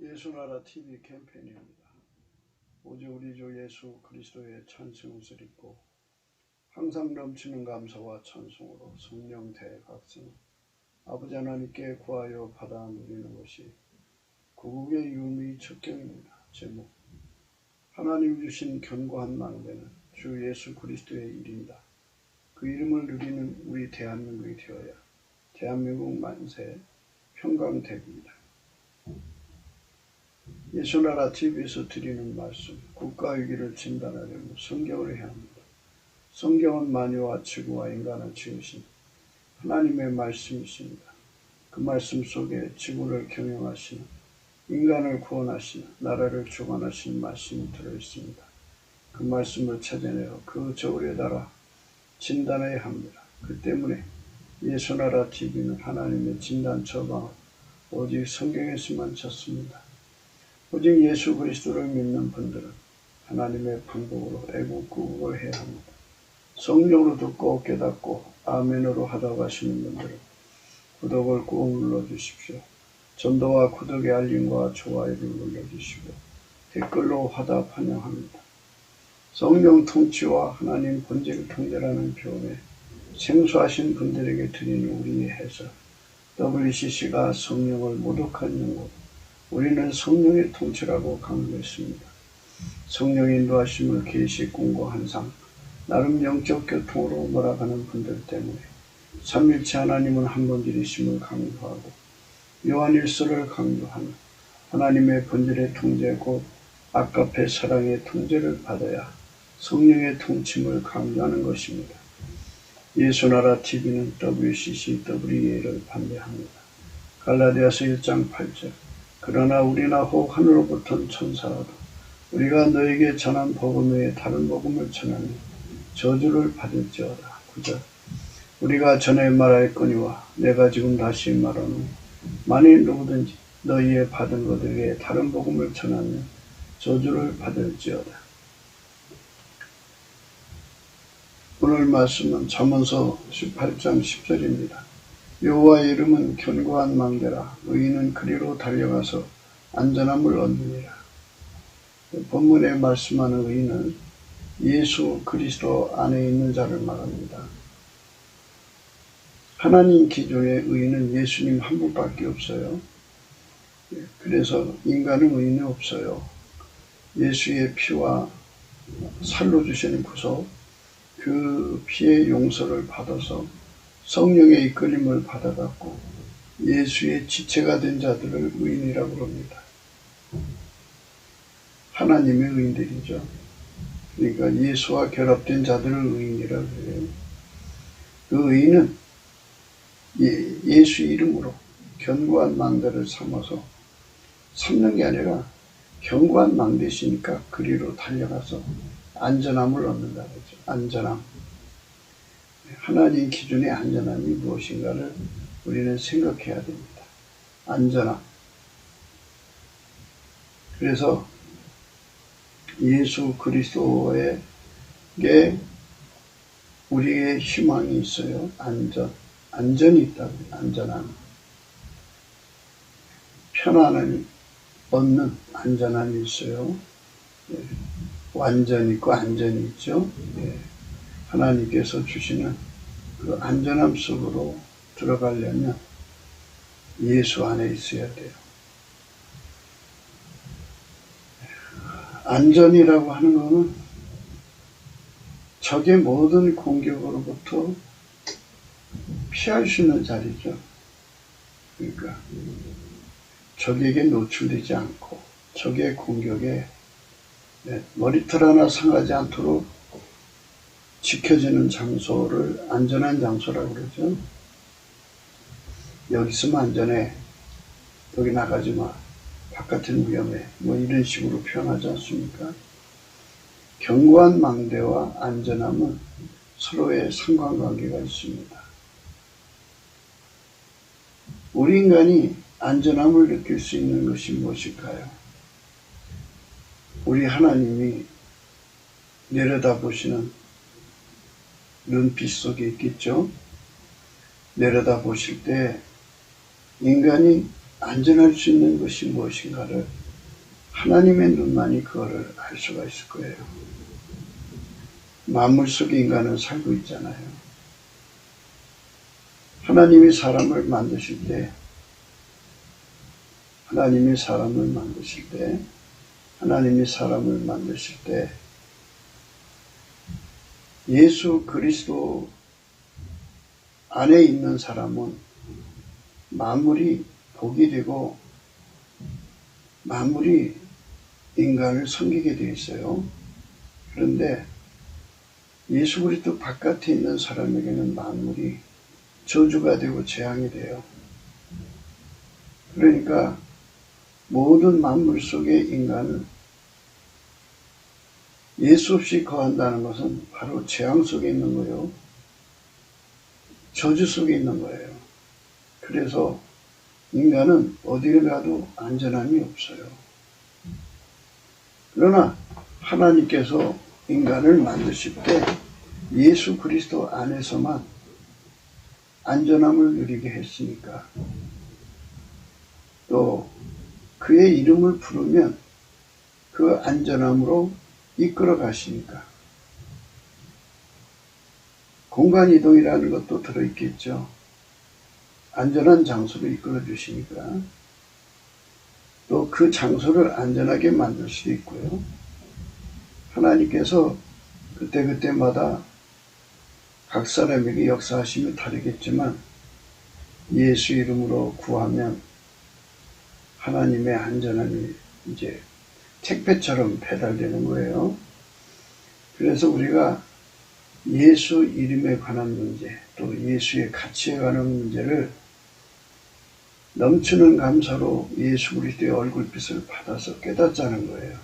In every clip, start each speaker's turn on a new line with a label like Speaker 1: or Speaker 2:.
Speaker 1: 예수나라 TV 캠페인입니다. 오직 우리 주 예수 그리스도의 찬송을 드리고 항상 넘치는 감사와 찬송으로 성령 대각성 아버지 하나님께 구하여 받아 누리는 것이 구국의 유미 첩경입니다. 제목 하나님 주신 견고한 망대는 주 예수 그리스도의 일입니다. 그 이름을 누리는 우리 대한민국이 되어야 대한민국 만세 평강되리이다. 예수나라 TV에서 드리는 말씀, 국가위기를 진단하려면 성경을 해야 합니다. 성경은 만유와 지구와 인간을 지으신 하나님의 말씀이십니다. 그 말씀 속에 지구를 경영하시는, 인간을 구원하시는, 나라를 주관하시는 말씀이 들어있습니다. 그 말씀을 찾아내어 그 저울에 달아 진단해야 합니다. 그 때문에 예수나라 TV는 하나님의 진단 처방을 오직 성경에서만 찾습니다. 오직 예수 그리스도를 믿는 분들은 하나님의 방법으로 애국구국을 해야 합니다. 성령으로 듣고 깨닫고 아멘으로 하다고 하시는 분들은 구독을 꾹 눌러주십시오. 전도와 구독의 알림과 좋아요를 눌러주시고 댓글로 화답 환영합니다. 성령 통치와 하나님 본질 통제라는 표현에 생소하신 분들에게 드리는 우리의 해설, WCC가 성령을 모독한 용어, 우리는 성령의 통치라고 강조했습니다. 성령 인도하심을 계시 공고 한상, 나름 영적 교통으로 몰아가는 분들 때문에 삼일체 하나님은 한 본질이심을 강조하고 요한일서를 강조하는 하나님의 본질의 통제 곧 아까페 사랑의 통제를 받아야 성령의 통침을 강조하는 것입니다. 예수나라 TV는 WCCWA를 반대합니다. 갈라디아서 1장 8절 그러나 우리나 혹 하늘로부터 천사라도 우리가 너에게 전한 복음 외에 다른 복음을 전하면 저주를 받을지어다. 9절 우리가 전에 말하였거니와 내가 지금 다시 말하노니 만일 누구든지 너희의 받은 것 외에 다른 복음을 전하면 저주를 받을지어다. 오늘 말씀은 잠언서 18장 10절입니다. 여호와의 이름은 견고한 망대라 의인은 그리로 달려가서 안전함을 얻느니라. 본문에 말씀하는 의인은 예수 그리스도 안에 있는 자를 말합니다. 하나님 기존의 의인은 예수님 한 분밖에 없어요. 그래서 인간은 의인이 없어요. 예수의 피와 살로 주시는 구속, 그 피의 용서를 받아서 성령의 이끌림을 받아갖고 예수의 지체가 된 자들을 의인이라고 합니다. 하나님의 의인들이죠. 그러니까 예수와 결합된 자들을 의인이라고 해요. 그 의인은 예수 이름으로 견고한 망대를 삼아서 삼는 게 아니라 견고한 망대시니까 그리로 달려가서 안전함을 얻는다고 하죠. 안전함. 하나님 기준의 안전함이 무엇인가를 우리는 생각해야 됩니다. 안전함. 그래서 예수 그리스도에게 우리의 희망이 있어요. 안전이 있다고. 안전함. 편안함을 얻는 안전함이 있어요. 완전히 있고 안전이 있죠. 하나님께서 주시는 그 안전함 속으로 들어가려면 예수 안에 있어야 돼요. 안전이라고 하는 것은 적의 모든 공격으로부터 피할 수 있는 자리죠. 그러니까 적에게 노출되지 않고 적의 공격에 머리털 하나 상하지 않도록 지켜지는 장소를 안전한 장소라고 그러죠. 여기 있으면 안전해. 여기 나가지 마. 바깥은 위험해. 뭐 이런 식으로 표현하지 않습니까? 견고한 망대와 안전함은 서로의 상관관계가 있습니다. 우리 인간이 안전함을 느낄 수 있는 것이 무엇일까요? 우리 하나님이 내려다보시는 눈빛 속에 있겠죠. 내려다보실 때 인간이 안전할 수 있는 것이 무엇인가를 하나님의 눈만이 그거를 알 수가 있을 거예요. 만물 속에 인간은 살고 있잖아요. 하나님이 사람을 만드실 때 예수 그리스도 안에 있는 사람은 만물이 복이 되고 만물이 인간을 섬기게 되어 있어요. 그런데 예수 그리스도 바깥에 있는 사람에게는 만물이 저주가 되고 재앙이 돼요. 그러니까 모든 만물 속의 인간은 예수 없이 거한다는 것은 바로 재앙 속에 있는 거예요. 저주 속에 있는 거예요. 그래서 인간은 어디를 가도 안전함이 없어요. 그러나 하나님께서 인간을 만드실 때 예수 그리스도 안에서만 안전함을 누리게 했으니까, 또 그의 이름을 부르면 그 안전함으로 이끌어 가시니까, 공간 이동이라는 것도 들어있겠죠. 안전한 장소로 이끌어 주시니까 또 그 장소를 안전하게 만들 수도 있고요. 하나님께서 그때그때마다 각 사람에게 역사하심이 다르겠지만 예수 이름으로 구하면 하나님의 안전함이 이제 택배처럼 배달되는 거예요. 그래서 우리가 예수 이름에 관한 문제, 또 예수의 가치에 관한 문제를 넘치는 감사로 예수 그리스도의 얼굴빛을 받아서 깨닫자는 거예요.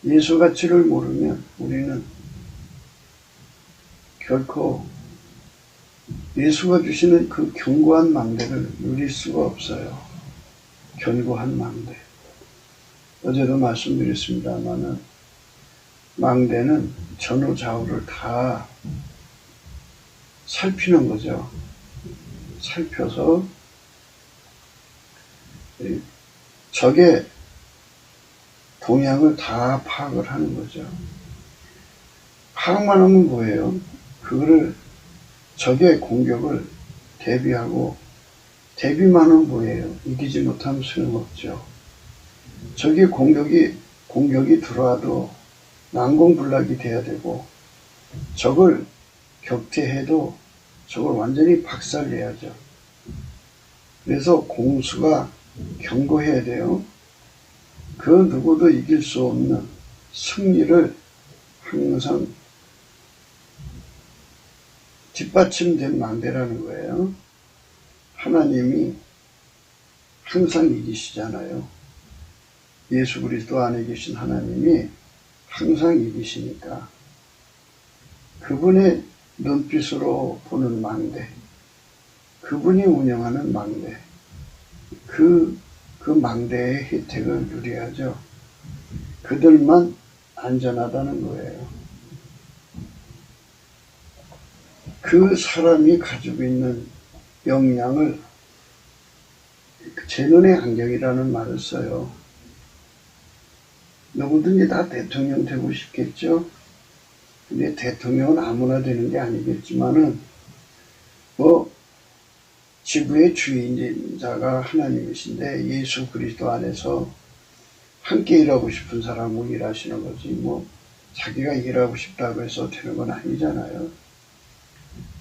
Speaker 1: 예수 가치를 모르면 우리는 결코 예수가 주시는 그 견고한 망대를 누릴 수가 없어요. 견고한 망대. 어제도 말씀드렸습니다마는 망대는 전후 좌우를 다 살피는 거죠. 살펴서 적의 동향을 다 파악을 하는 거죠. 파악만 하면 뭐예요? 그거를 적의 공격을 대비하고, 대비만 하면 뭐예요? 이기지 못하면 소용없죠. 적의 공격이 들어와도 난공불락이 돼야 되고, 적을 격퇴해도 적을 완전히 박살내야죠. 그래서 공수가 견고해야 돼요. 그 누구도 이길 수 없는 승리를 항상 뒷받침된 망대라는 거예요. 하나님이 항상 이기시잖아요. 예수 그리스도 안에 계신 하나님이 항상 이기시니까 그분의 눈빛으로 보는 망대, 그분이 운영하는 망대, 그 망대의 혜택을 누려야죠. 그들만 안전하다는 거예요. 그 사람이 가지고 있는 역량을, 제 눈의 안경이라는 말을 써요. 누구든지 다 대통령 되고 싶겠죠. 근데 대통령은 아무나 되는 게 아니겠지만은 지구의 주인자가 하나님이신데 예수 그리스도 안에서 함께 일하고 싶은 사람은 일하시는 거지, 자기가 일하고 싶다고 해서 되는 건 아니잖아요.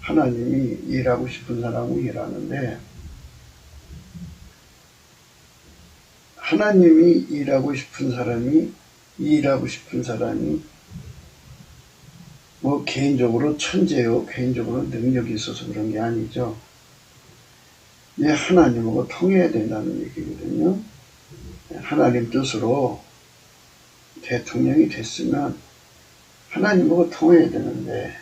Speaker 1: 하나님이 일하고 싶은 사람은 일하는데, 하나님이 일하고 싶은 사람이 개인적으로 천재요, 개인적으로 능력이 있어서 그런 게 아니죠. 하나님하고 통해야 된다는 얘기거든요. 하나님 뜻으로 대통령이 됐으면 하나님하고 통해야 되는데,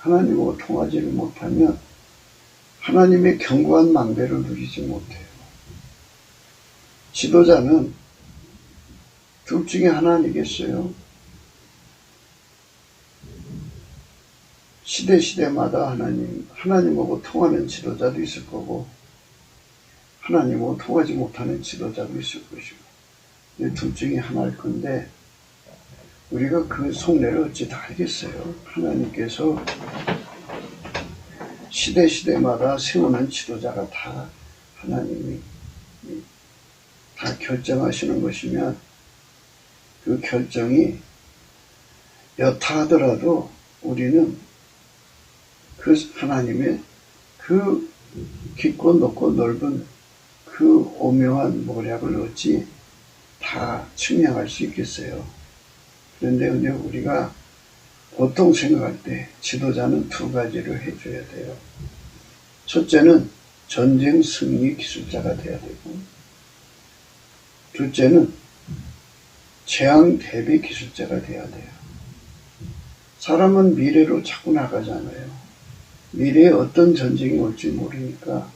Speaker 1: 하나님하고 통하지를 못하면 하나님의 견고한 망대를 누리지 못해요. 지도자는 둘 중에 하나 아니겠어요? 시대마다 하나님하고 통하는 지도자도 있을 거고, 하나님하고 통하지 못하는 지도자도 있을 것이고, 둘 중에 하나일 건데, 우리가 그 속내를 어찌 다 알겠어요. 하나님께서 시대마다 세우는 지도자가 다 하나님이 다 결정하시는 것이면, 그 결정이 여타하더라도 우리는 그 하나님의 그 깊고 높고 넓은 그 오묘한 모략을 어찌 다 측량할 수 있겠어요. 그런데 우리가 보통 생각할 때 지도자는 두 가지를 해줘야 돼요. 첫째는 전쟁 승리 기술자가 돼야 되고, 둘째는 재앙 대비 기술자가 돼야 돼요. 사람은 미래로 자꾸 나가잖아요. 미래에 어떤 전쟁이 올지 모르니까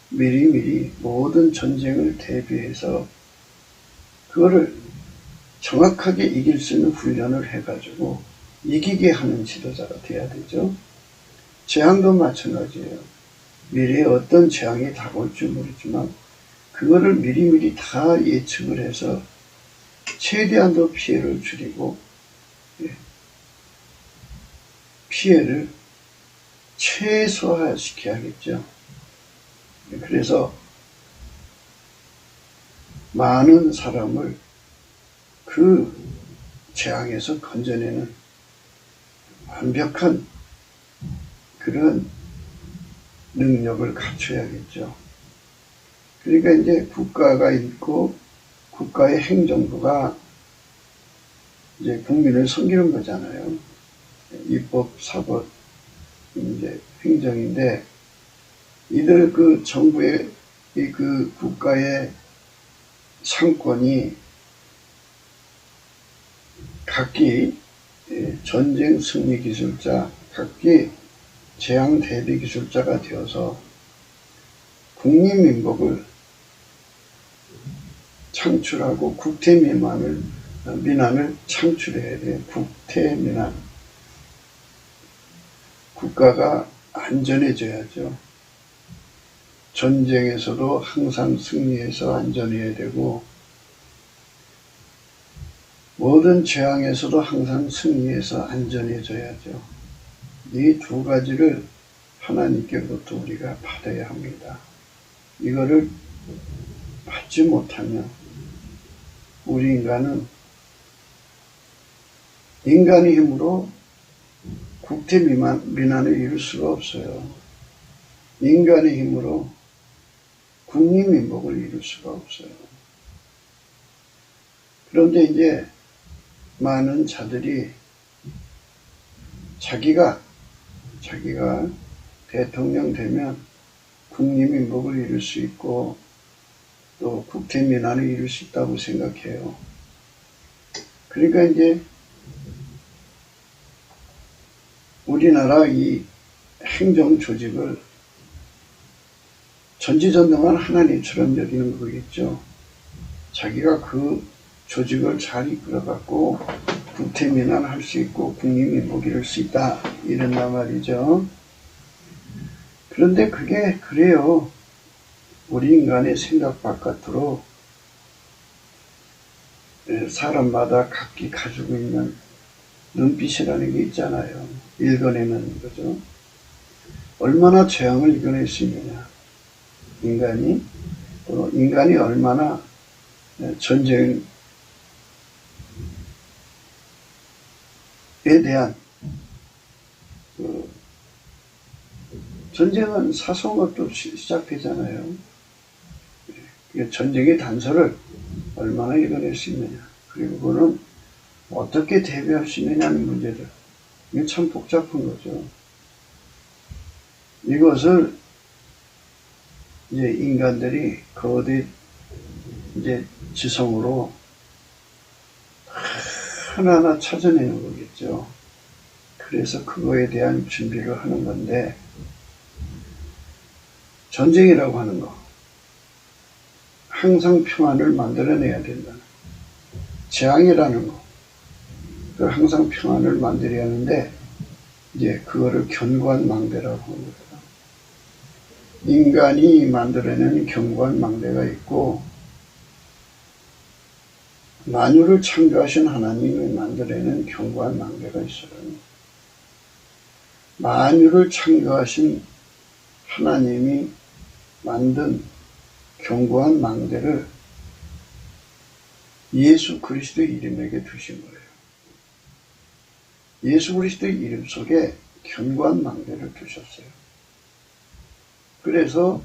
Speaker 1: 미리미리 모든 전쟁을 대비해서 그거를 정확하게 이길 수 있는 훈련을 해가지고 이기게 하는 지도자가 돼야 되죠. 재앙도 마찬가지예요. 미래에 어떤 재앙이 다가올지 모르지만 그거를 미리미리 다 예측을 해서 최대한도 피해를 줄이고 피해를 최소화시켜야겠죠. 그래서 많은 사람을 그 재앙에서 건져내는 완벽한 그런 능력을 갖춰야겠죠. 그러니까 이제 국가가 있고 국가의 행정부가 이제 국민을 섬기는 거잖아요. 입법, 사법, 이제 행정인데, 이들 그 정부의 그 국가의 상권이 각기 전쟁 승리 기술자, 각기 재앙 대비 기술자가 되어서 국민민복을 창출하고 국태민안을 창출해야 돼요. 국태민안. 국가가 안전해져야죠. 전쟁에서도 항상 승리해서 안전해야 되고, 모든 재앙에서도 항상 승리해서 안전해져야죠. 이 두 가지를 하나님께로부터 우리가 받아야 합니다. 이거를 받지 못하면 우리 인간은 인간의 힘으로 국태민안을 이룰 수가 없어요. 인간의 힘으로 국민민복을 이룰 수가 없어요. 그런데 이제 많은 자들이 자기가 대통령 되면 국민민복을 이룰 수 있고 또 국태민안을 이룰 수 있다고 생각해요. 그러니까 이제 우리나라 이 행정 조직을 전지전능한 하나님처럼 여기는 거겠죠. 자기가 그 조직을 잘 이끌어갖고 국태민안 할 수 있고 국민민복 이룰 수 있다 이런단 말이죠. 그런데 그게 그래요. 우리 인간의 생각 바깥으로 사람마다 각기 가지고 있는 눈빛이라는 게 있잖아요. 읽어내는 거죠. 얼마나 재앙을 이겨낼 수 있느냐. 인간이 얼마나 전쟁에 대한 전쟁은 사소한 시작되잖아요. 전쟁의 단서를 얼마나 이겨낼 수 있느냐. 그리고 그거는 어떻게 대비할 수 있느냐는 문제들. 이게 참 복잡한 거죠. 이것을 이제 인간들이 거대 이제 지성으로 하나하나 찾아내는 거겠죠. 그래서 그거에 대한 준비를 하는 건데, 전쟁이라고 하는 거 항상 평안을 만들어내야 된다. 재앙이라는 거 그 항상 평안을 만들어야 하는데 이제 그거를 견고한 망대라고 합니다. 인간이 만들어낸 견고한 망대가 있고 만유를 창조하신 하나님이 만들어낸 견고한 망대가 있어요. 만유를 창조하신 하나님이 만든 견고한 망대를 예수 그리스도의 이름에게 두신 거예요. 예수 그리스도의 이름 속에 견고한 망대를 두셨어요. 그래서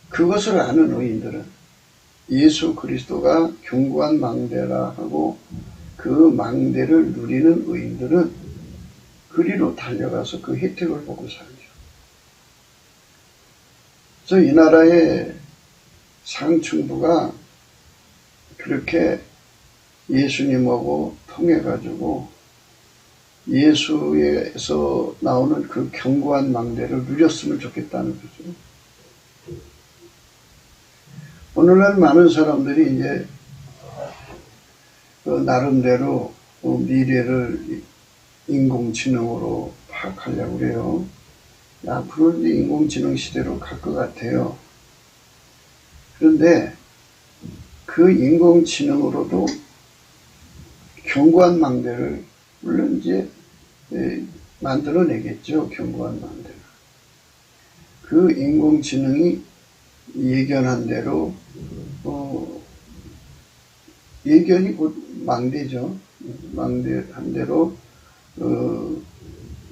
Speaker 1: 그것을 아는 의인들은 예수 그리스도가 견고한 망대라 하고 그 망대를 누리는 의인들은 그리로 달려가서 그 혜택을 보고 살죠. 그래서 이 나라의 상층부가 그렇게 예수님하고 통해가지고 예수에서 나오는 그 견고한 망대를 누렸으면 좋겠다는 거죠. 오늘날 많은 사람들이 이제 나름대로 미래를 인공지능으로 파악하려고 그래요. 앞으로 이제 인공지능 시대로 갈 것 같아요. 그런데 그 인공지능으로도 견고한 망대를 물론 이제 만들어내겠죠. 견고한 망대를. 그 인공지능이 예견한 대로 예견이 곧 망대죠. 망대한 대로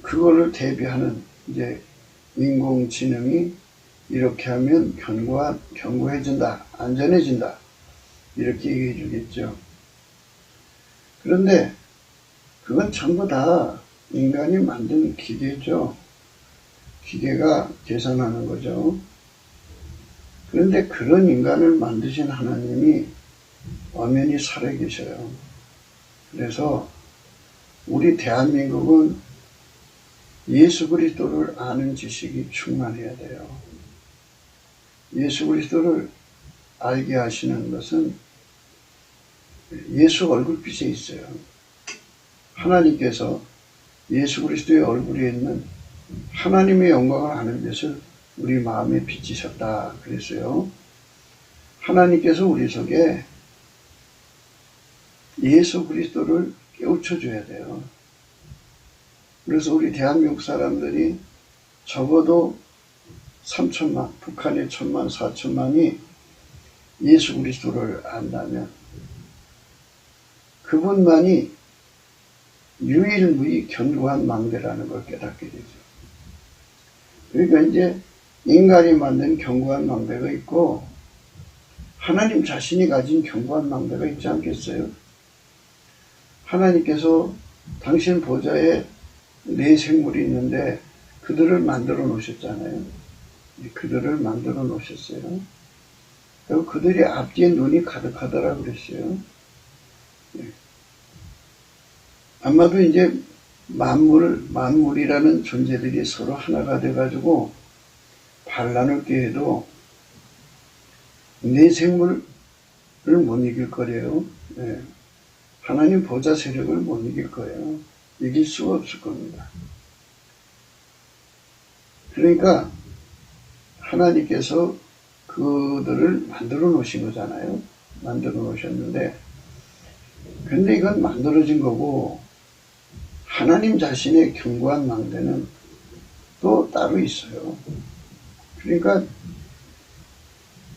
Speaker 1: 그거를 대비하는 이제 인공지능이 이렇게 하면 견고해진다, 안전해진다 이렇게 얘기해 주겠죠. 그런데 그건 전부 다 인간이 만든 기계죠. 기계가 계산하는 거죠. 그런데 그런 인간을 만드신 하나님이 엄연히 살아계셔요. 그래서 우리 대한민국은 예수 그리스도를 아는 지식이 충만해야 돼요. 예수 그리스도를 알게 하시는 것은 예수 얼굴빛에 있어요. 하나님께서 예수 그리스도의 얼굴에 있는 하나님의 영광을 아는 것을 우리 마음에 비치셨다 그랬어요. 하나님께서 우리 속에 예수 그리스도를 깨우쳐줘야 돼요. 그래서 우리 대한민국 사람들이 적어도 3천만, 북한의 1,000만, 4천만이 예수 그리스도를 안다면 그분만이 유일무이 견고한 망대라는 걸 깨닫게 되죠. 그러니까 이제 인간이 만든 견고한 망대가 있고 하나님 자신이 가진 견고한 망대가 있지 않겠어요? 하나님께서 당신 보좌에 네 생물이 있는데 그들을 만들어 놓으셨잖아요. 그들을 만들어 놓으셨어요. 그리고 그들이 앞뒤에 눈이 가득하더라 그랬어요. 아마도 이제 만물이라는 존재들이 서로 하나가 돼가지고 반란을 꾀해도 네 생물을 못 이길 거래요. 하나님 보좌 세력을 못 이길 거예요. 이길 수가 없을 겁니다. 그러니까 하나님께서 그들을 만들어 놓으신 거잖아요. 만들어 놓으셨는데 근데 이건 만들어진 거고 하나님 자신의 견고한 망대는 또 따로 있어요. 그러니까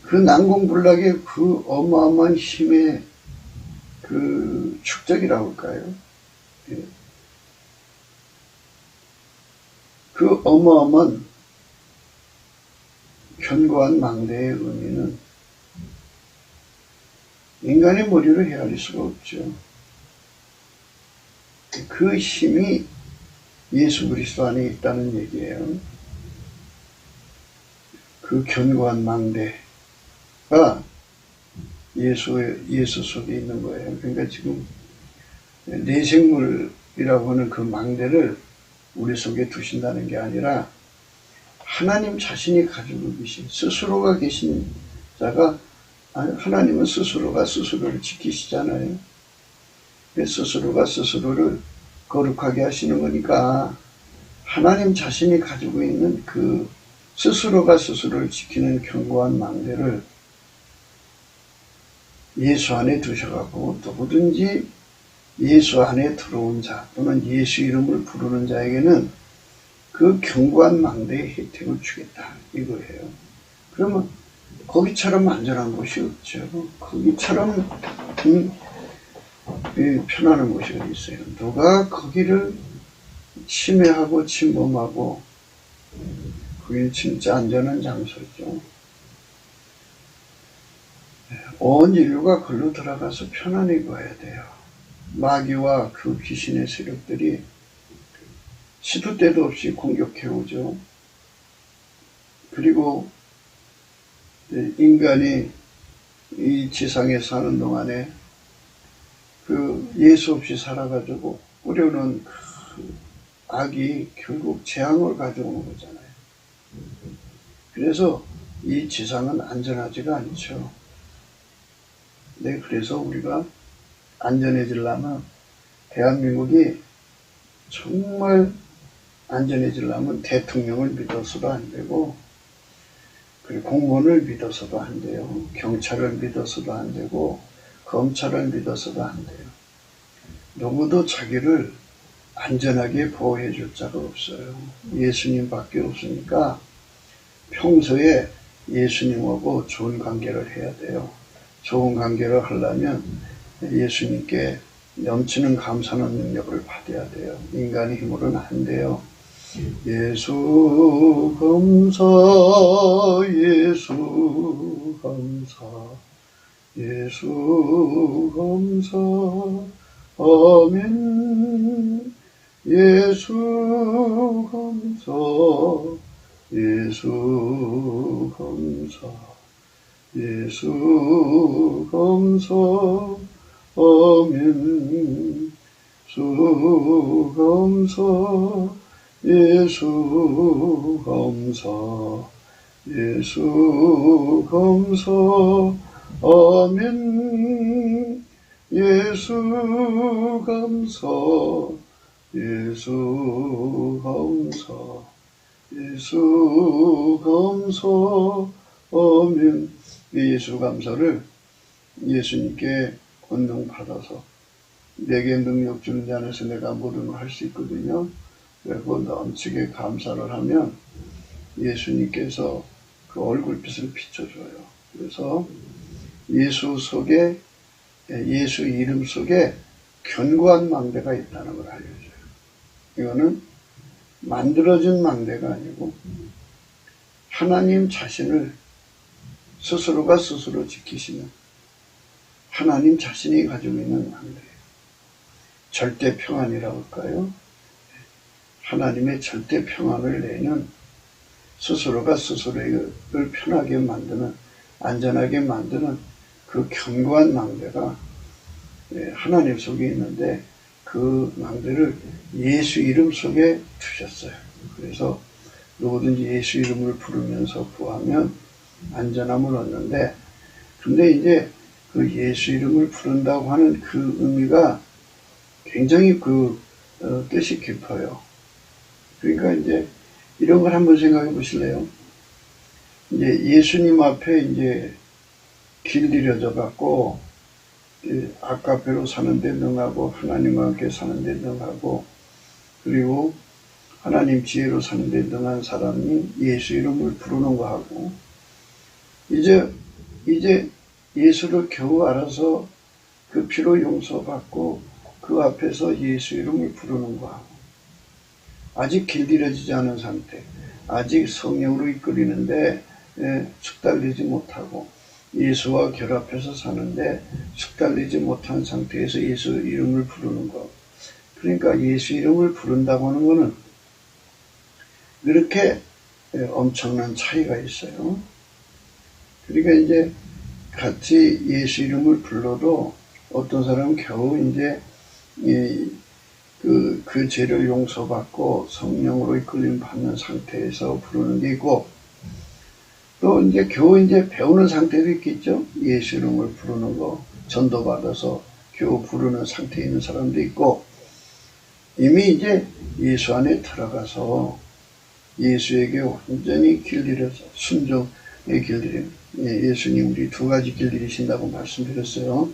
Speaker 1: 그 난공불락의 그 어마어마한 힘의 그 축적이라고 할까요? 그 어마어마한 견고한 망대의 의미는 인간의 머리를 헤아릴 수가 없죠. 그 힘이 예수 그리스도 안에 있다는 얘기예요. 그 견고한 망대가 예수 속에 있는 거예요. 그러니까 지금 내생물이라고 하는 그 망대를 우리 속에 두신다는 게 아니라 하나님 자신이 가지고 계신 스스로가 계신 자가 하나님은 스스로가 스스로를 지키시잖아요. 스스로가 스스로를 거룩하게 하시는 거니까 하나님 자신이 가지고 있는 그 스스로가 스스로를 지키는 견고한 망대를 예수 안에 두셔갖고 누구든지 예수 안에 들어온 자 또는 예수 이름을 부르는 자에게는 그 견고한 망대의 혜택을 주겠다 이거예요. 그러면 거기처럼 안전한 곳이 없죠. 거기처럼 편안한 곳이 어디 있어요. 누가 거기를 침해하고 침범하고 거기는 진짜 안전한 장소죠. 온 인류가 걸로 들어가서 편안히 가야 돼요. 마귀와 그 귀신의 세력들이 시도 때도 없이 공격해오죠. 그리고 인간이 이 지상에 사는 동안에 그 예수 없이 살아가지고 꾸려놓은 그 악이 결국 재앙을 가져오는 거잖아요. 그래서 이 지상은 안전하지가 않죠. 네, 그래서 우리가 안전해지려면 대한민국이 정말 안전해지려면 대통령을 믿어서도 안 되고 그리고 공무원을 믿어서도 안 돼요. 경찰을 믿어서도 안 되고 검찰을 믿어서도 안 돼요. 누구도 자기를 안전하게 보호해 줄 자가 없어요. 예수님밖에 없으니까 평소에 예수님하고 좋은 관계를 해야 돼요. 좋은 관계를 하려면 예수님께 넘치는 감사하는 능력을 받아야 돼요. 인간의 힘으로는 안 돼요. 예수 감사 예수 감사 예수 감사 아멘 예수 감사 예수 감사 예수 감사 아멘 수 감사 예수 감사 예수 감사 아멘 예수 감사 예수 감사 예수 감사 아멘. 예수 감사를 예수님께 권능 받아서 내게 능력 주는 자 안에서 내가 모든 걸 할 수 있거든요. 그리고 넘치게 감사를 하면 예수님께서 그 얼굴빛을 비춰줘요. 그래서 예수 속에 예수 이름 속에 견고한 망대가 있다는 걸 알려줘요. 이거는 만들어진 망대가 아니고 하나님 자신을 스스로가 스스로 지키시는 하나님 자신이 가지고 있는 망대예요. 절대 평안이라고 할까요? 하나님의 절대 평안을 내는 스스로가 스스로를 편하게 만드는 안전하게 만드는 그 견고한 망대가 하나님 속에 있는데 그 망대를 예수 이름 속에 두셨어요. 그래서 누구든지 예수 이름을 부르면서 구하면 안전함을 얻는데 근데 이제 그 예수 이름을 부른다고 하는 그 의미가 굉장히 뜻이 깊어요. 그러니까 이제 이런 걸 한번 생각해 보실래요? 이제 예수님 앞에 이제 길들여져 갖고 아카페로 사는데 능하고 하나님과 함께 사는데 능하고 그리고 하나님 지혜로 사는데 능한 사람이 예수 이름을 부르는 거하고 이제 예수를 겨우 알아서 그 피로 용서받고 그 앞에서 예수 이름을 부르는 거하고 아직 길들여지지 않은 상태 아직 성령으로 이끌리는데 숙달되지 못하고 예수와 결합해서 사는데 숙달되지 못한 상태에서 예수 이름을 부르는 것. 그러니까 예수 이름을 부른다고 하는 것은 이렇게 엄청난 차이가 있어요. 그러니까 이제 같이 예수 이름을 불러도 어떤 사람은 겨우 이제 그 죄를 용서받고 성령으로 이끌림 받는 상태에서 부르는 게 있고 또 이제 겨우 이제 배우는 상태도 있겠죠. 예수 이름을 부르는 거 전도받아서 겨우 부르는 상태에 있는 사람도 있고 이미 이제 예수 안에 들어가서 예수에게 완전히 길들여서 순종의 길들임. 예수님 우리 두 가지 길들이신다고 말씀드렸어요.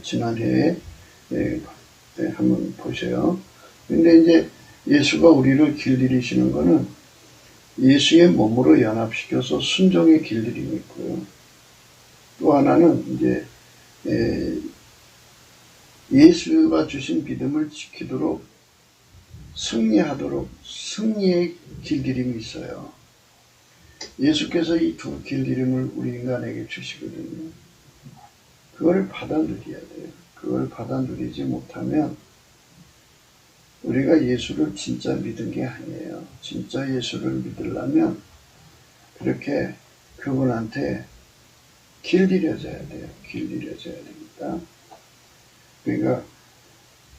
Speaker 1: 지난해에 한번 보세요. 근데 이제 예수가 우리를 길들이시는 거는 예수의 몸으로 연합시켜서 순종의 길들임이 있고요. 또 하나는 이제 예수가 주신 믿음을 지키도록 승리하도록 승리의 길들임이 있어요. 예수께서 이 두 길들임을 우리 인간에게 주시거든요. 그걸 받아 누려야 돼요. 그걸 받아 누리지 못하면 우리가 예수를 진짜 믿은 게 아니에요. 진짜 예수를 믿으려면 그렇게 그분한테 길들여져야 돼요. 길들여져야 됩니다. 그러니까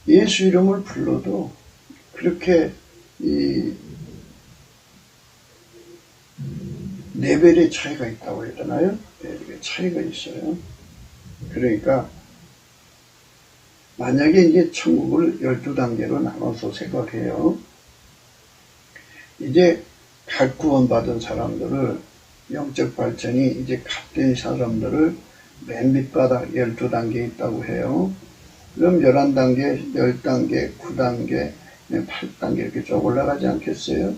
Speaker 1: 예수 이름을 불러도 그렇게 이 레벨의 차이가 있다고 해야 되나요? 레벨의 차이가 있어요. 그러니까 만약에 이제 천국을 12단계로 나눠서 생각해요. 이제 각 구원받은 사람들을 영적 발전이 이제 갓된 사람들을 맨 밑바닥 12단계 있다고 해요. 그럼 11단계, 10단계, 9단계, 8단계 이렇게 쭉 올라가지 않겠어요?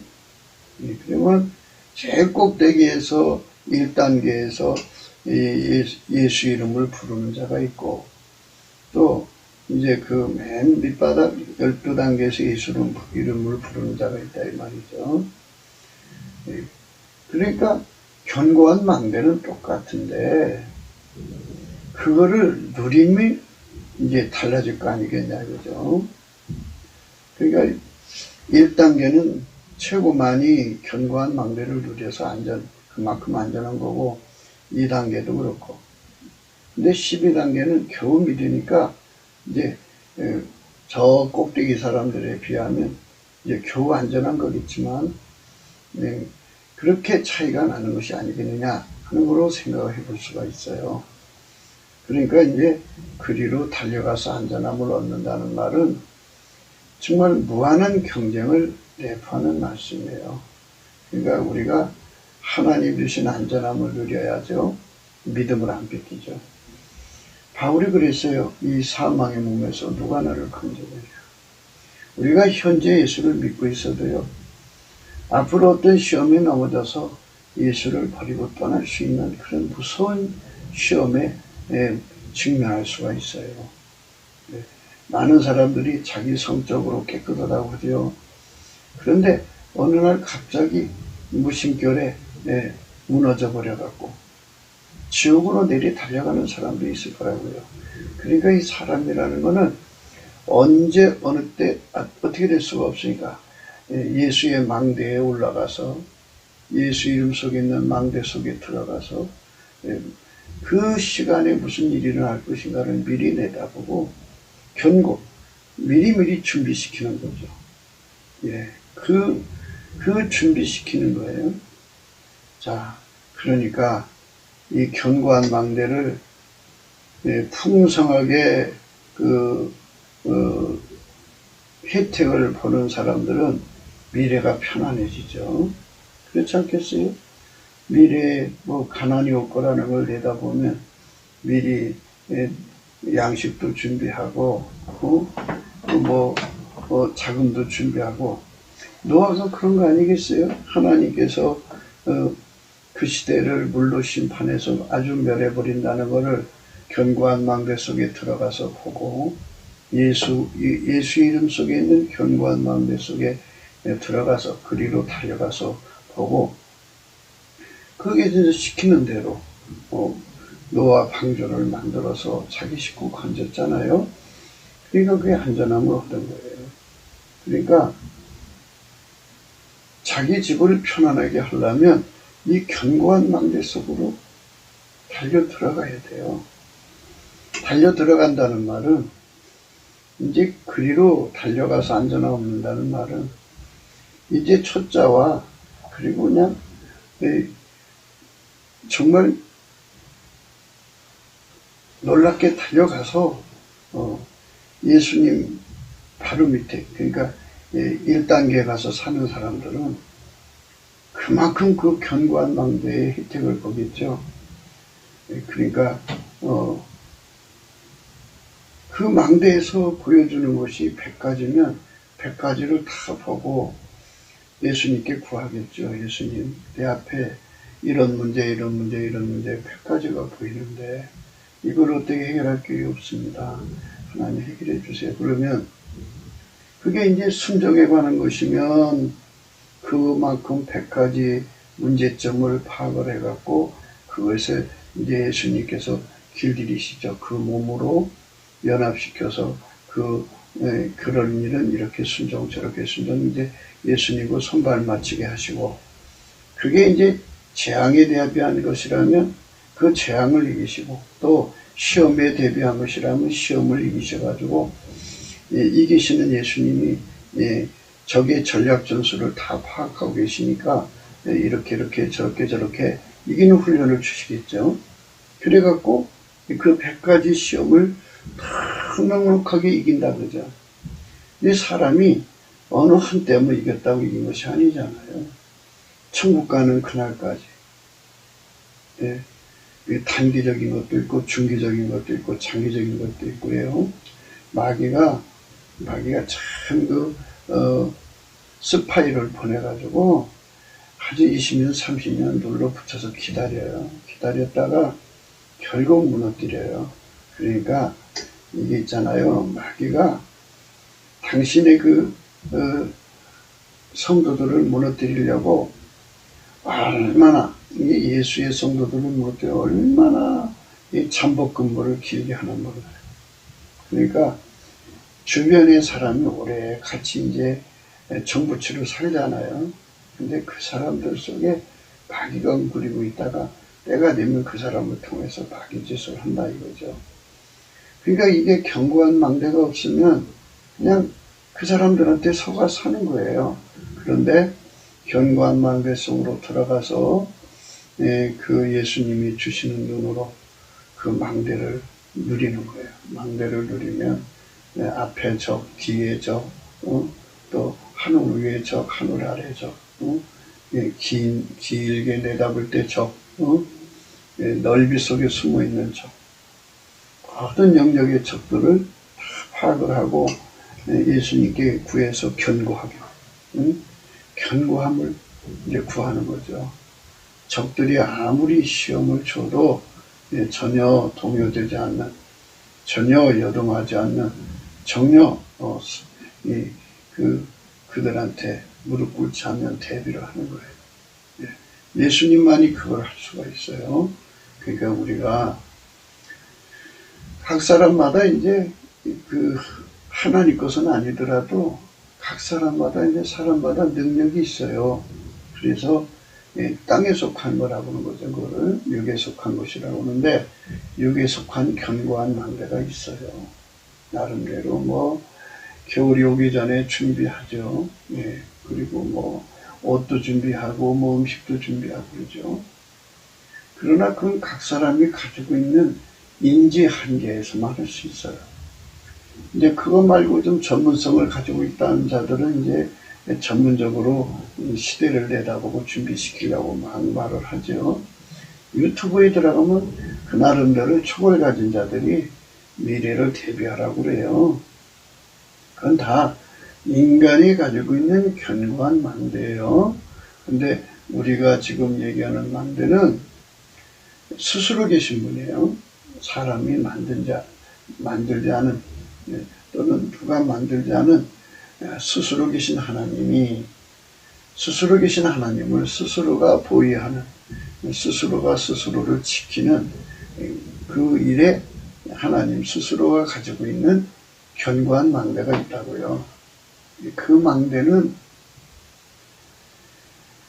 Speaker 1: 그러면 제일 꼭대기에서 1단계에서 예수 이름을 부르는 자가 있고 또 이제 그 맨 밑바닥 12단계에서 예수 이름을 부르는 자가 있다 이 말이죠. 그러니까 견고한 망대는 똑같은데 그거를 누림이 이제 달라질 거 아니겠냐 그죠. 그러니까 1단계는 최고 많이 견고한 망대를 누려서 그만큼 안전한 거고 2단계도 그렇고 근데 12단계는 겨우 믿으니까 이제 저 꼭대기 사람들에 비하면 이제 겨우 안전한 거겠지만 그렇게 차이가 나는 것이 아니겠느냐 하는 거로 생각을 해볼 수가 있어요. 그러니까 이제 그리로 달려가서 안전함을 얻는다는 말은 정말 무한한 경쟁을 내포하는 말씀이에요. 그러니까 우리가 하나님 주신 안전함을 누려야죠. 믿음을 안 뺏기죠. 바울이 그랬어요. 이 사망의 몸에서 누가 나를 건져내냐. 우리가 현재 예수를 믿고 있어도요. 앞으로 어떤 시험에 넘어져서 예수를 버리고 떠날 수 있는 그런 무서운 시험에 직면할 수가 있어요. 많은 사람들이 자기 성적으로 깨끗하다고 하죠. 그런데 어느 날 갑자기 무심결에 무너져 버려갖고 지옥으로 내리 달려가는 사람도 있을 거라고요. 그러니까 이 사람이라는 거는 언제 어느 때 어떻게 될 수가 없으니까 예수의 망대에 올라가서 예수 이름 속에 있는 망대 속에 들어가서 그 시간에 무슨 일이 일어날 것인가를 미리 내다보고 미리 준비시키는 거죠. 그 준비시키는 거예요. 자, 그러니까 이 견고한 망대를 풍성하게 혜택을 보는 사람들은 미래가 편안해지죠. 그렇지 않겠어요? 미래에 가난이 올 거라는 걸 내다보면 미리 양식도 준비하고 자금도 준비하고 노아가 그런 거 아니겠어요? 하나님께서 그 시대를 물로 심판해서 아주 멸해버린다는 것을 견고한 망대 속에 들어가서 보고 예수 이름 속에 있는 견고한 망대 속에 들어가서 그리로 달려가서 보고 거기에서 시키는 대로 노아 방주를 만들어서 자기 식구 건졌잖아요. 그러니까 그게 안전함을 얻은 거예요. 그러니까 자기 집을 편안하게 하려면 이 견고한 망대 속으로 달려 들어가야 돼요. 달려 들어간다는 말은 이제 그리로 달려가서 안전함 얻는다는 말은 이제 초짜와 그리고 그냥 정말 놀랍게 달려가서 예수님 바로 밑에, 그러니까 1단계에 가서 사는 사람들은 그만큼 그 견고한 망대의 혜택을 보겠죠. 그러니까 그 망대에서 보여주는 것이 100가지면 100가지를 다 보고 예수님께 구하겠죠. 예수님, 내 앞에 이런 문제, 이런 문제, 이런 문제 100가지가 보이는데 이걸 어떻게 해결할 길이 없습니다. 하나님 해결해 주세요. 그러면 그게 이제 순종에 관한 것이면 그만큼 100가지 문제점을 파악을 해갖고 그것을 이제 예수님께서 길들이시죠. 그 몸으로 연합시켜서 그런 일은 이렇게 순종 저렇게 순종 이제 예수님과 손발 맞추게 하시고 그게 이제 재앙에 대비한 것이라면 그 재앙을 이기시고 또 시험에 대비한 것이라면 시험을 이기셔가지고 이기시는 예수님이 적의 전략 전술을 다 파악하고 계시니까 이렇게 저렇게 이기는 훈련을 주시겠죠. 그래갖고 그 100가지 시험을 다 넉넉하게 이긴다 그러죠. 이 사람이 어느 한때 뭐 이겼다고 이긴 것이 아니잖아요. 천국 가는 그날까지. 단기적인 것도 있고 중기적인 것도 있고 장기적인 것도 있고요. 마귀가 참 스파이를 보내가지고 아주 20년 30년 눌러 붙여서 기다려요. 기다렸다가 결국 무너뜨려요. 그러니까 이게 있잖아요. 마귀가 당신의 성도들을 무너뜨리려고 얼마나 예수의 성도들을 무너뜨려 얼마나 이 잠복근무를 길게 하는 거예요. 그러니까 주변의 사람이 오래 같이 이제 정부치로 살잖아요. 근데 그 사람들 속에 마귀가 웅크리고 있다가 때가 되면 그 사람을 통해서 마귀 짓을 한다 이거죠. 그러니까 이게 견고한 망대가 없으면 그냥 그 사람들한테 속아 사는 거예요. 그런데 견고한 망대 속으로 들어가서 그 예수님이 주시는 눈으로 그 망대를 누리는 거예요. 망대를 누리면 앞에 적, 뒤에 적, 또 하늘 위에 적, 하늘 아래 적, 길게 내다볼 때 적, 넓이 속에 숨어 있는 적, 모든 영역의 적들을 다 파악을 하고 예수님께 구해서 견고하게, 견고함을 이제 구하는 거죠. 적들이 아무리 시험을 줘도 전혀 동요되지 않는, 전혀 여동하지 않는, 전혀 그들한테 무릎 꿇지 않는 대비를 하는 거예요. 예수님만이 그걸 할 수가 있어요. 그러니까 우리가 각 사람마다 이제 하나님 것은 아니더라도 각 사람마다 이제 사람마다 능력이 있어요. 그래서 땅에 속한 거라고 하는 거죠. 그거를 육에 속한 것이라고 하는데 육에 속한 견고한 망대가 있어요. 나름대로 뭐 겨울이 오기 전에 준비하죠. 그리고 옷도 준비하고 음식도 준비하고 그러죠. 그러나 그건 각 사람이 가지고 있는 인지 한계에서만 할 수 있어요. 이제 그거 말고 좀 전문성을 가지고 있다는 자들은 이제 전문적으로 시대를 내다보고 준비시키려고 막 말을 하죠. 유튜브에 들어가면 그 나름대로 촉을 가진 자들이 미래를 대비하라고 그래요. 그건 다 인간이 가지고 있는 견고한 망대예요. 근데 우리가 지금 얘기하는 망대는 스스로 계신 분이에요. 사람이 만들지 않은 또는 누가 만들지 않은 스스로 계신 하나님이 스스로 계신 하나님을 스스로가 보위하는 스스로가 스스로를 지키는 그 일에 하나님 스스로가 가지고 있는 견고한 망대가 있다고요. 그 망대는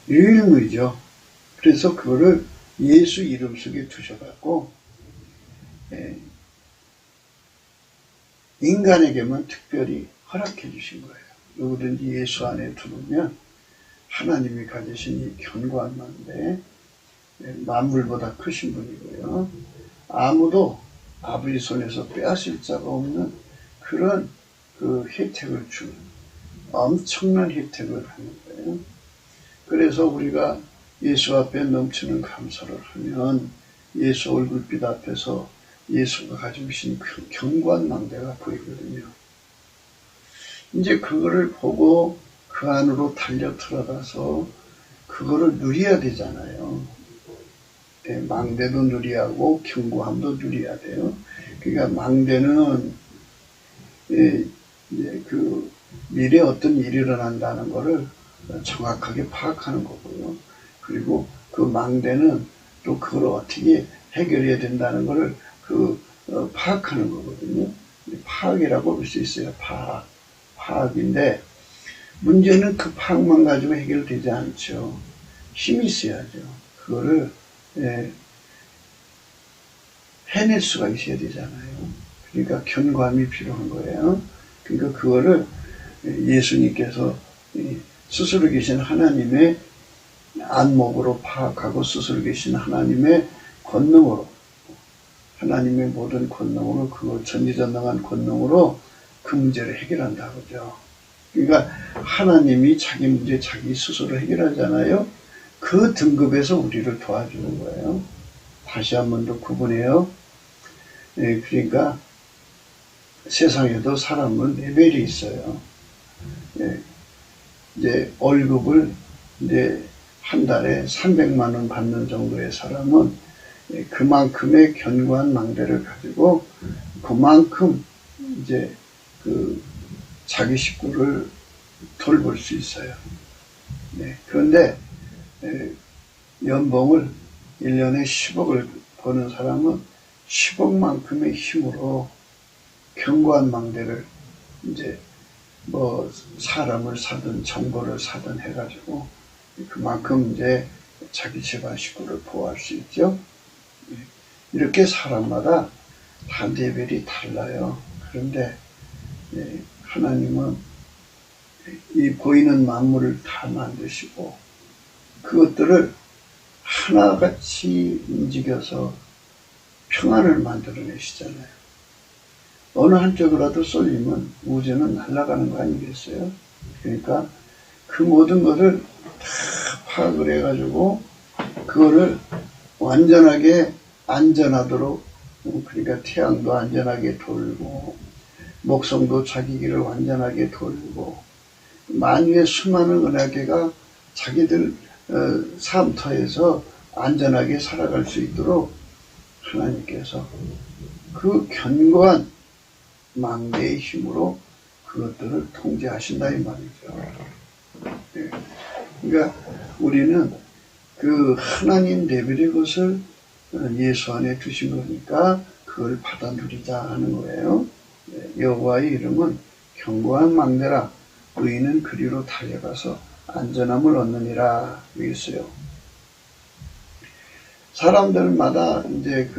Speaker 1: 유일무이죠. 그래서 그거를 예수 이름 속에 두셔갖고 인간에게만 특별히 허락해 주신 거예요. 누구든지 예수 안에 들어오면 하나님이 가지신 이 견고한 망대, 만물보다 크신 분이고요. 아무도 아버지 손에서 빼앗을 자가 없는 그런 그 혜택을 주는 엄청난 혜택을 하는 거예요. 그래서 우리가 예수 앞에 넘치는 감사를 하면 예수 얼굴빛 앞에서 예수가 가지고 계신 견고한 망대가 보이거든요. 이제 그거를 보고 그 안으로 달려 들어가서 그거를 누려야 되잖아요. 망대도 누려야 하고 견고함도 누려야 돼요. 그러니까 망대는 이제 그 미래에 어떤 일이 일어난다는 거를 정확하게 파악하는 거고요. 그리고 그 망대는 또 그걸 어떻게 해결해야 된다는 거를 파악하는 거거든요. 파악이라고 볼 수 있어요. 파악인데 문제는 그 파악만 가지고 해결되지 않죠. 힘이 있어야죠. 그거를 해낼 수가 있어야 되잖아요. 그러니까 견고함이 필요한 거예요. 그러니까 그거를 예수님께서 스스로 계신 하나님의 안목으로 파악하고 스스로 계신 하나님의 권능으로, 하나님의 모든 권능으로, 그걸 전지전능한 권능으로 그 문제를 해결한다고죠. 그러니까 하나님이 자기 문제 자기 스스로 해결하잖아요. 그 등급에서 우리를 도와주는 거예요. 다시 한 번 더 구분해요. 그러니까 세상에도 사람은 레벨이 있어요. 이제 월급을 이제 한 달에 300만 원 받는 정도의 사람은 그만큼의 견고한 망대를 가지고 그만큼 이제 자기 식구를 돌볼 수 있어요. 그런데 연봉을 1년에 10억을 버는 사람은 10억만큼의 힘으로 견고한 망대를 이제 뭐 사람을 사든 정보를 사든 해가지고 그만큼 이제 자기 집안 식구를 보호할 수 있죠. 이렇게 사람마다 다 레벨이 달라요. 그런데 하나님은 이 보이는 만물을 다 만드시고 그것들을 하나같이 움직여서 평안을 만들어내시잖아요. 어느 한쪽으로라도 쏠리면 우주는 날아가는 거 아니겠어요? 그러니까 그 모든 것을 다 파악을 해가지고 그거를 완전하게 안전하도록, 그러니까 태양도 안전하게 돌고 목성도 자기 길을 완전하게 돌고 만유의 수많은 은하계가 자기들 삶터에서 안전하게 살아갈 수 있도록 하나님께서 그 견고한 망대의 힘으로 그것들을 통제하신다 이 말이죠. 그러니까 우리는 그 하나님 레벨의 것을 예수 안에 두신 거니까 그걸 받아 누리자 하는 거예요. 여호와의 이름은 견고한 망대라 의인은 그리로 달려가서 안전함을 얻느니라 그랬어요. 사람들마다 이제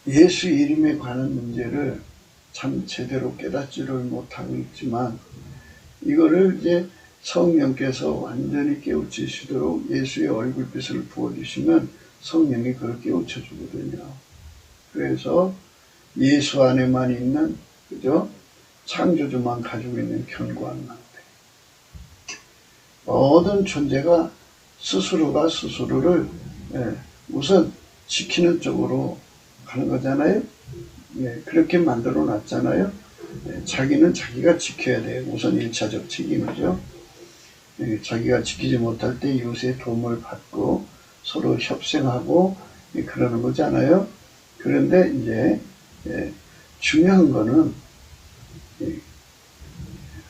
Speaker 1: 예수 이름에 관한 문제를 참 제대로 깨닫지를 못하고 있지만 이거를 이제 성령께서 완전히 깨우치시도록 예수의 얼굴빛을 부어주시면 성령이 그걸 깨우쳐 주거든요. 그래서 예수 안에만 있는 그죠? 창조주만 가지고 있는 견고한 망대. 모든 존재가 스스로가 스스로를 우선 지키는 쪽으로 가는 거잖아요. 그렇게 만들어 놨잖아요. 자기는 자기가 지켜야 돼요. 우선 1차적 책임이죠. 자기가 지키지 못할 때 이웃의 도움을 받고 서로 협생하고 그러는 거잖아요. 그런데 이제 중요한 거는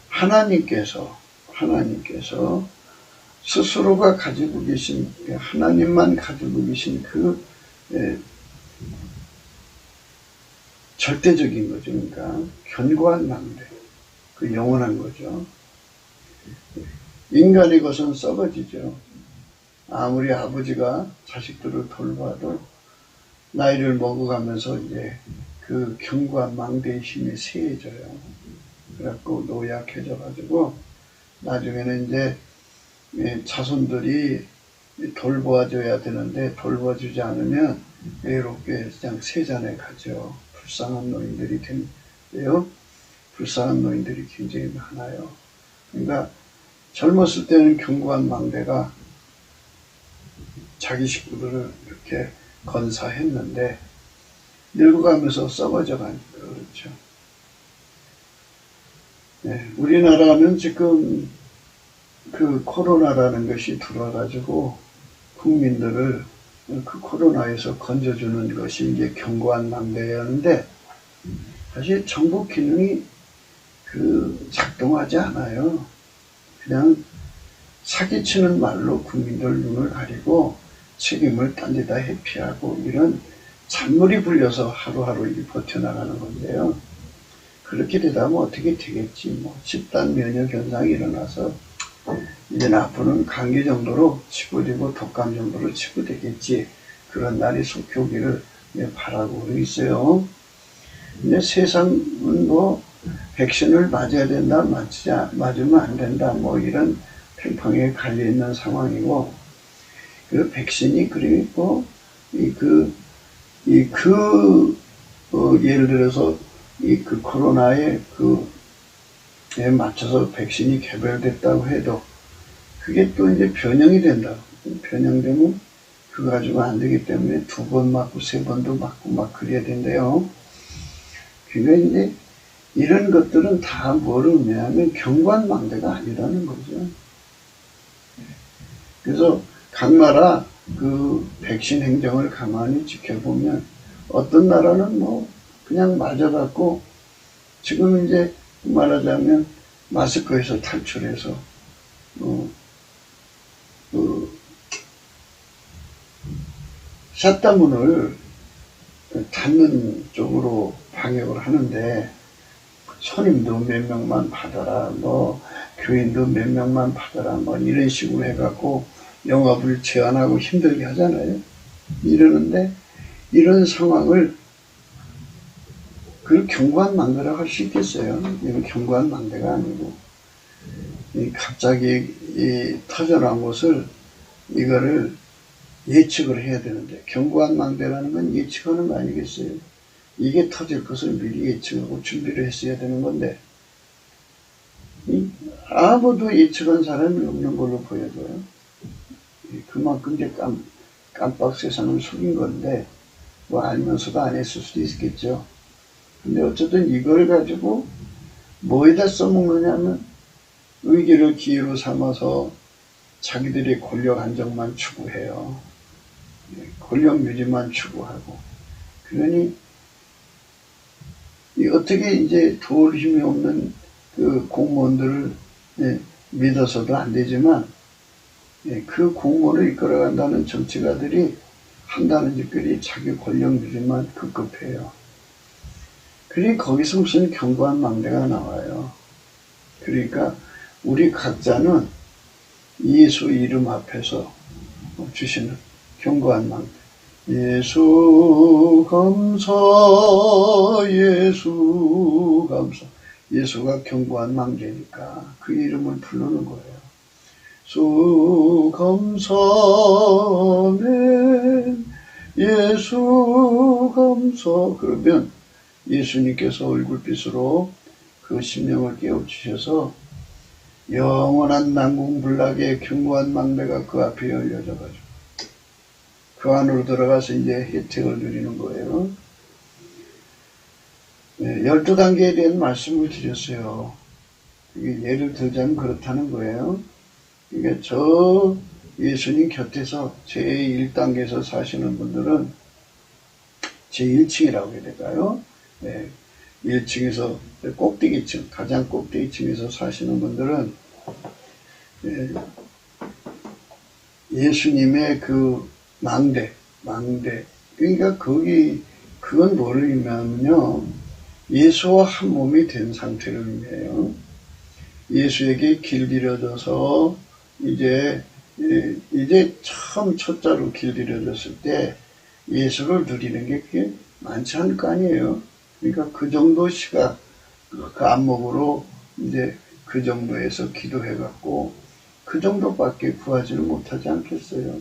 Speaker 1: 하나님께서 스스로가 가지고 계신 하나님만 가지고 계신 그 절대적인 거죠. 그러니까 견고한 망대, 그 영원한 거죠. 인간의 것은 썩어지죠. 아무리 아버지가 자식들을 돌봐도 나이를 먹어가면서 이제 그 견고한 망대의 힘이 세해져요. 그래갖고 노약해져가지고 나중에는 이제 자손들이 돌보아줘야 되는데 돌봐주지 않으면 외롭게 그냥 세잔에 가죠. 불쌍한 노인들이 되는데요. 불쌍한 노인들이 굉장히 많아요. 그러니까 젊었을 때는 견고한 망대가 자기 식구들을 이렇게 건사했는데 늙어가면서 썩어져 가니까 그렇죠. 네, 우리나라는 지금 그 코로나라는 것이 들어와가지고 국민들을 그 코로나에서 건져주는 것이 이제 견고한 망대였는데 사실 정부 기능이 작동하지 않아요. 그냥 사기치는 말로 국민들 눈을 가리고 책임을 딴 데다 회피하고 이런 잔물이 불려서 하루하루 버텨나가는 건데요. 그렇게 되다 보면 어떻게 되겠지. 뭐 집단 면역 현상이 일어나서 이제 앞으로는 감기 정도로 치부되고 독감 정도로 치부되겠지. 그런 날이 속히 오기를 바라고 있어요. 근데 세상은 뭐 백신을 맞아야 된다, 맞으면 안 된다, 뭐 이런 팽팽하게 갈려있는 상황이고, 그 백신이 그리고 예를 들어서 그 코로나에 에 맞춰서 백신이 개발됐다고 해도 그게 또 이제 변형이 된다. 변형되면 그거 가지고 안 되기 때문에 2번 맞고 3번도 맞고 막 그래야 된대요. 그러니까 이제 이런 것들은 다 뭐를 의미하면 경관망대가 아니라는 거죠. 그래서 각 나라 그 백신 행정을 가만히 지켜보면 어떤 나라는 뭐 그냥 맞아갖고 지금 이제 말하자면 마스크에서 탈출해서 샷다문을 닫는 쪽으로 방역을 하는데 손님도 몇 명만 받아라, 뭐 교인도 몇 명만 받아라, 뭐 이런 식으로 해갖고 영업을 제한하고 힘들게 하잖아요. 이러는데 이런 상황을 그걸 견고한 망대라고 할 수 있겠어요. 이건 견고한 망대가 아니고 갑자기 터져나온 것을 이거를 예측을 해야 되는데 견고한 망대라는 건 예측하는 거 아니겠어요? 이게 터질 것을 미리 예측하고 준비를 했어야 되는 건데 아무도 예측한 사람이 없는 걸로 보여져요. 그만큼 이제 깜빡 세상을 속인 건데 뭐 알면서도 안 했을 수도 있겠죠. 근데 어쨌든 이걸 가지고 뭐에다 써먹느냐면 위기를 기회로 삼아서 자기들의 권력 안정만 추구해요. 권력 유지만 추구하고. 그러니 어떻게 이제 도울 힘이 없는 그 공무원들을 믿어서도 안 되지만 그 공무원을 이끌어간다는 정치가들이 한다는 짓들이 자기 권력 유지만 급급해요. 그러니까 거기서 무슨 견고한 망대가 나와요. 그러니까 우리 각자는 예수 이름 앞에서 주시는 견고한 망대. 예수 감사, 예수 감사. 예수가 견고한 망대니까 그 이름을 부르는 거예요. 수 감사는 예수 감사. 그러면 예수님께서 얼굴빛으로 그 심령을 깨우치셔서 영원한 난공불락의 견고한 망대가 그 앞에 열려져가지고 그 안으로 들어가서 이제 혜택을 누리는 거예요. 12단계에 대한 말씀을 드렸어요. 이게 예를 들자면 그렇다는 거예요. 그러니까 저 예수님 곁에서 제1단계에서 사시는 분들은 제1층이라고 해야 될까요? 1층에서 꼭대기층, 가장 꼭대기층에서 사시는 분들은 예수님의 그 망대. 그러니까 그건 뭐를 의미하면요. 예수와 한 몸이 된 상태를 의미해요. 예수에게 길들여져서 이제 처음 첫자로 길들여졌을 때 예수를 누리는 게 그게 많지 않을 거 아니에요. 그러니까 그 정도 시간, 그 안목으로 이제 그 정도에서 기도해갖고 그 정도밖에 구하지를 못하지 않겠어요.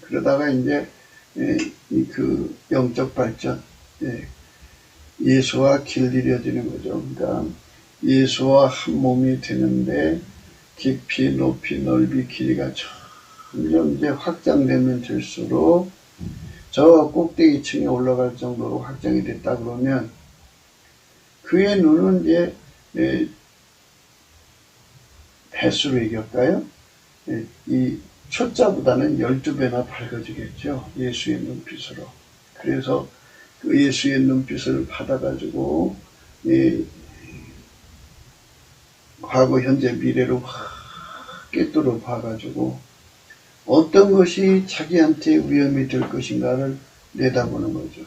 Speaker 1: 그러다가 이제 그 영적 발전, 예수와 길들여지는 거죠. 그러니까 예수와 한 몸이 되는데 깊이 높이 넓이 길이가 점점 이제 확장되면 될수록 저 꼭대기층에 올라갈 정도로 확장이 됐다 그러면 그의 눈은 이제 배수로 얘기할까요? 이 초자보다는 12배나 밝아지겠죠. 예수의 눈빛으로. 그래서 그 예수의 눈빛을 받아가지고 과거, 현재, 미래로 확 꿰뚫어 봐가지고 어떤 것이 자기한테 위험이 될 것인가를 내다보는 거죠.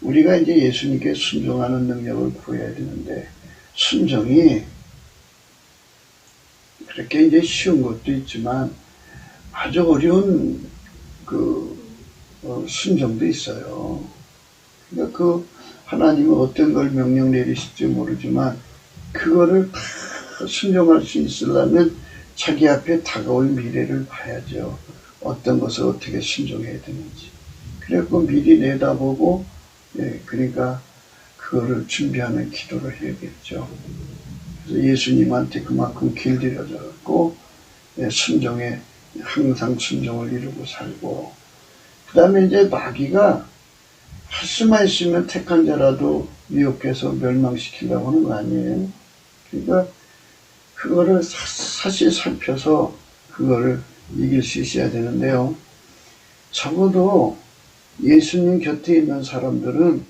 Speaker 1: 우리가 이제 예수님께 순종하는 능력을 구해야 되는데 순종이 그렇게 이제 쉬운 것도 있지만 아주 어려운 순종도 있어요. 그러니까 하나님은 어떤 걸 명령 내리실지 모르지만 그거를 다 순종할 수 있으려면 자기 앞에 다가올 미래를 봐야죠. 어떤 것을 어떻게 순종해야 되는지. 그래서 미리 내다보고 그러니까 그거를 준비하는 기도를 해야겠죠. 그래서 예수님한테 그만큼 길들여졌고 순종에 항상 순종을 이루고 살고 그 다음에 이제 마귀가 할 수만 있으면 택한 자라도 미혹해서 멸망시키려고 하는 거 아니에요. 그러니까 그거를 사실 살펴서 그거를 이길 수 있어야 되는데요. 적어도 예수님 곁에 있는 사람들은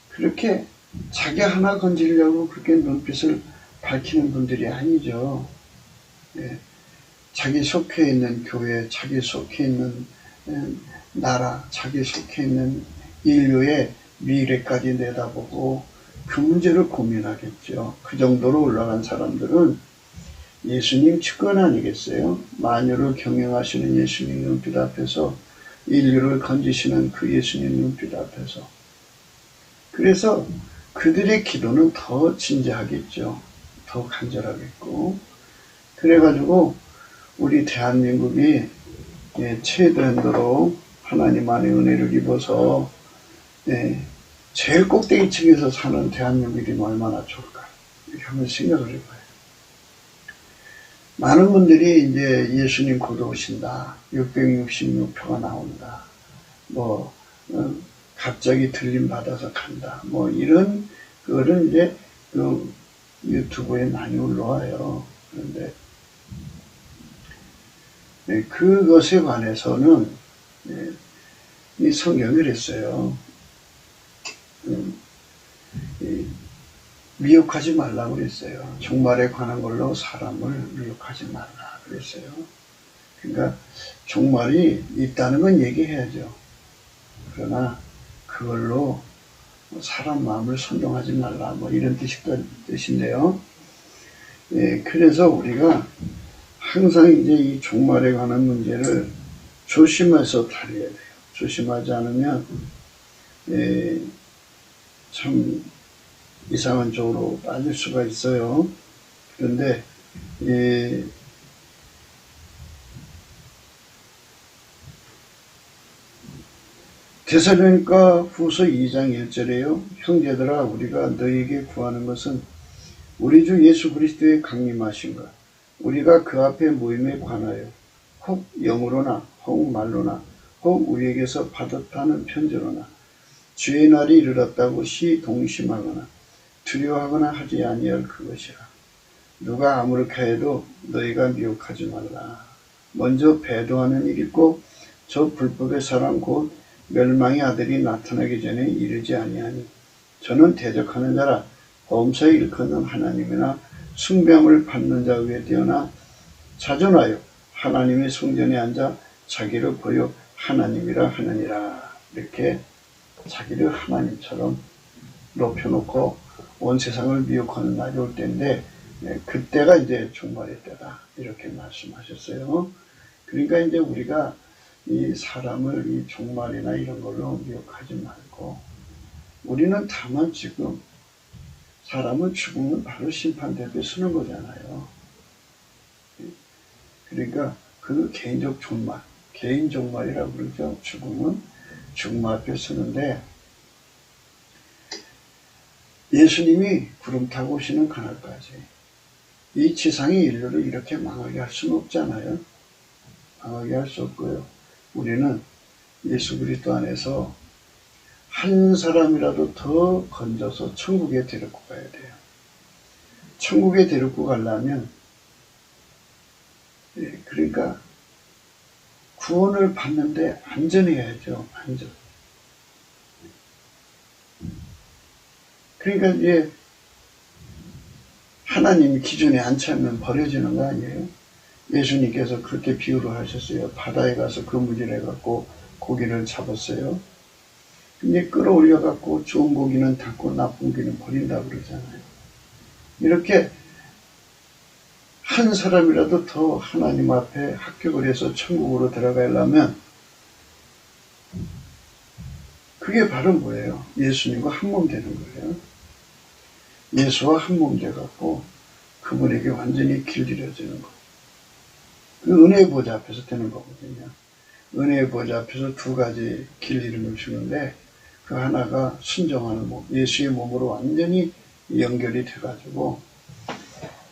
Speaker 1: 그렇게 자기 하나 건지려고 그렇게 눈빛을 밝히는 분들이 아니죠. 자기 속해 있는 교회, 자기 속해 있는 나라, 자기 속해 있는 인류의 미래까지 내다보고 그 문제를 고민하겠죠. 그 정도로 올라간 사람들은 예수님 측근 아니겠어요? 만유를 경영하시는 예수님 눈빛 앞에서 인류를 건지시는 그 예수님 눈빛 앞에서 그래서 그들의 기도는 더 진지하겠죠. 더 간절하겠고 그래가지고 우리 대한민국이 최대한도로 하나님 안의 은혜를 입어서 제일 꼭대기층에서 사는 대한민국이 얼마나 좋을까 이렇게 한번 생각을 해봐요. 많은 분들이 이제 예수님 곧 오신다 666표가 나온다 갑자기 들림 받아서 간다 이런 거를 이제 유튜브에 많이 올라와요. 그런데 그것에 관해서는 이 성경이 그랬어요. 미혹하지 말라고 그랬어요. 종말에 관한 걸로 사람을 미혹하지 말라 그랬어요. 그러니까 종말이 있다는 건 얘기해야죠. 그러나 그걸로 사람 마음을 선동하지 말라 이런 뜻인데요. 그래서 우리가 항상 이제 이 종말에 관한 문제를 조심해서 다뤄야 돼요. 조심하지 않으면 참 이상한 쪽으로 빠질 수가 있어요. 그런데 데살로니가 후서 2장 1절에요. 형제들아 우리가 너희에게 구하는 것은 우리 주 예수 그리스도의 강림하신 것 우리가 그 앞에 모임에 관하여 혹 영으로나 혹 말로나 혹 우리에게서 받았다는 편지로나 주의 날이 이르렀다고 시동심하거나 두려워하거나 하지 아니할 그것이라. 누가 아무렇게 해도 너희가 미혹하지 말라. 먼저 배도하는 일이 있고 저 불법의 사람 곧 멸망의 아들이 나타나기 전에 이르지 아니하니 저는 대적하는 자라 범사에 일컫는 하나님이나 숭배함을 받는 자 위에 뛰어나 자존하여 하나님의 성전에 앉아 자기를 보여 하나님이라 하느니라. 이렇게 자기를 하나님처럼 높여놓고 온 세상을 미혹하는 날이 올 때인데 그때가 이제 종말의 때다 이렇게 말씀하셨어요. 그러니까 이제 우리가 이 사람을 이 종말이나 이런 걸로 미혹하지 말고 우리는 다만 지금 사람은 죽으면 바로 심판대에 쓰는 거잖아요. 그러니까 그 개인적 종말, 개인 종말이라고 그러죠. 죽음은 죽음 앞에 쓰는데 예수님이 구름 타고 오시는 그날까지 이 지상의 인류를 이렇게 망하게 할 수는 없잖아요. 망하게 할 수 없고요. 우리는 예수 그리스도 안에서 한 사람이라도 더 건져서 천국에 데리고 가야 돼요. 천국에 데리고 가려면 그러니까 구원을 받는데 안전해야죠. 안전. 그러니까 이제 하나님 기준에 안 차면 버려지는 거 아니에요? 예수님께서 그렇게 비유를 하셨어요. 바다에 가서 그물질해갖고 고기를 잡았어요. 근데 끌어올려갖고 좋은 고기는 닫고 나쁜 고기는 버린다고 그러잖아요. 이렇게 한 사람이라도 더 하나님 앞에 합격을 해서 천국으로 들어가려면 그게 바로 뭐예요? 예수님과 한 몸 되는 거예요. 예수와 한 몸 돼갖고 그분에게 완전히 길들여지는 거. 그 은혜의 보좌 앞에서 되는 거거든요. 은혜의 보좌 앞에서 두 가지 길 이름을 주는데 그 하나가 순종하는 몸, 예수의 몸으로 완전히 연결이 돼가지고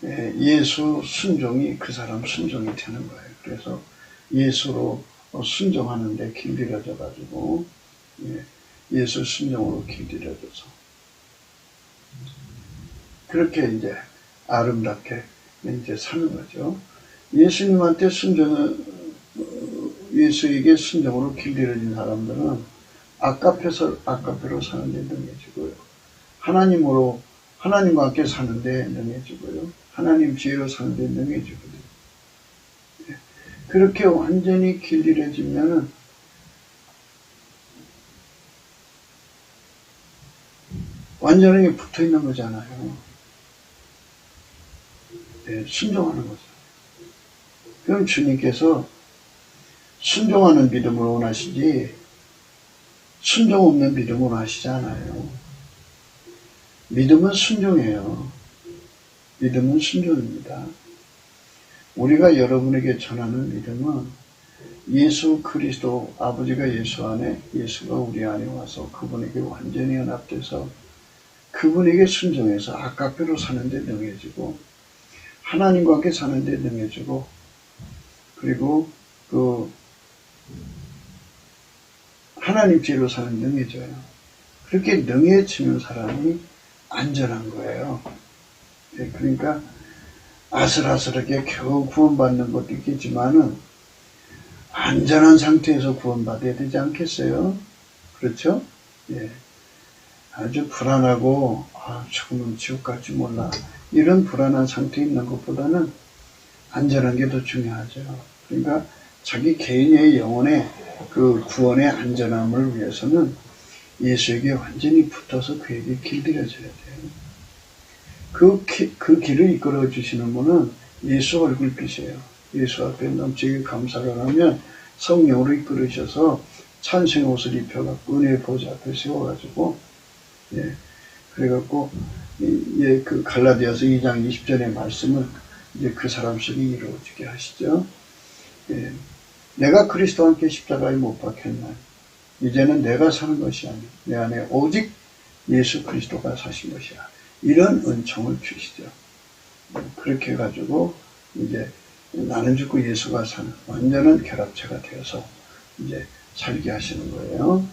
Speaker 1: 예수 순종이 그 사람 순종이 되는 거예요. 그래서 예수로 순종하는데 길들여져가지고 예수 순종으로 길들여져서 그렇게 이제 아름답게 이제 사는 거죠. 예수님한테 예수에게 순종으로 길들여진 사람들은 아까페로 사는데 능해지고요. 하나님과 함께 사는데 능해지고요. 하나님 지혜로 사는데 능해지거든요. 그렇게 완전히 길들여지면은 완전하게 붙어 있는 거잖아요. 순종하는 거죠. 그럼 주님께서 순종하는 믿음을 원하시지 순종 없는 믿음을 원하시지 않아요. 믿음은 순종이에요. 믿음은 순종입니다. 우리가 여러분에게 전하는 믿음은 예수 그리스도 아버지가 예수 안에 예수가 우리 안에 와서 그분에게 완전히 연합돼서 그분에게 순종해서 아까페로 사는데 능해지고 하나님과 함께 사는데 능해지고 그리고 하나님 지혜로 사는 능해져요. 그렇게 능해지는 사람이 안전한 거예요. 그러니까 아슬아슬하게 겨우 구원받는 것도 있겠지만은 안전한 상태에서 구원받아야 되지 않겠어요? 그렇죠? 아주 불안하고 조금은 지옥 갈지 몰라 이런 불안한 상태에 있는 것보다는 안전한 게 더 중요하죠. 그러니까 자기 개인의 영혼의 그 구원의 안전함을 위해서는 예수에게 완전히 붙어서 그에게 길들여져야 돼요. 그 길을 이끌어 주시는 분은 예수 얼굴빛이에요. 예수 앞에 넘치게 감사를 하면 성령으로 이끌으셔서 찬송의 옷을 입혀갖고 은혜의 보좌 앞에 세워가지고 그래갖고 그 갈라디아서 2장 20절의 말씀을 이제 그 사람 속에 이루어지게 하시죠. 내가 그리스도와 함께 십자가에 못 박혔나 이제는 내가 사는 것이 아니라 내 안에 오직 예수 그리스도가 사신 것이야. 이런 은총을 주시죠. 그렇게 해가지고 이제 나는 죽고 예수가 사는 완전한 결합체가 되어서 이제 살게 하시는 거예요.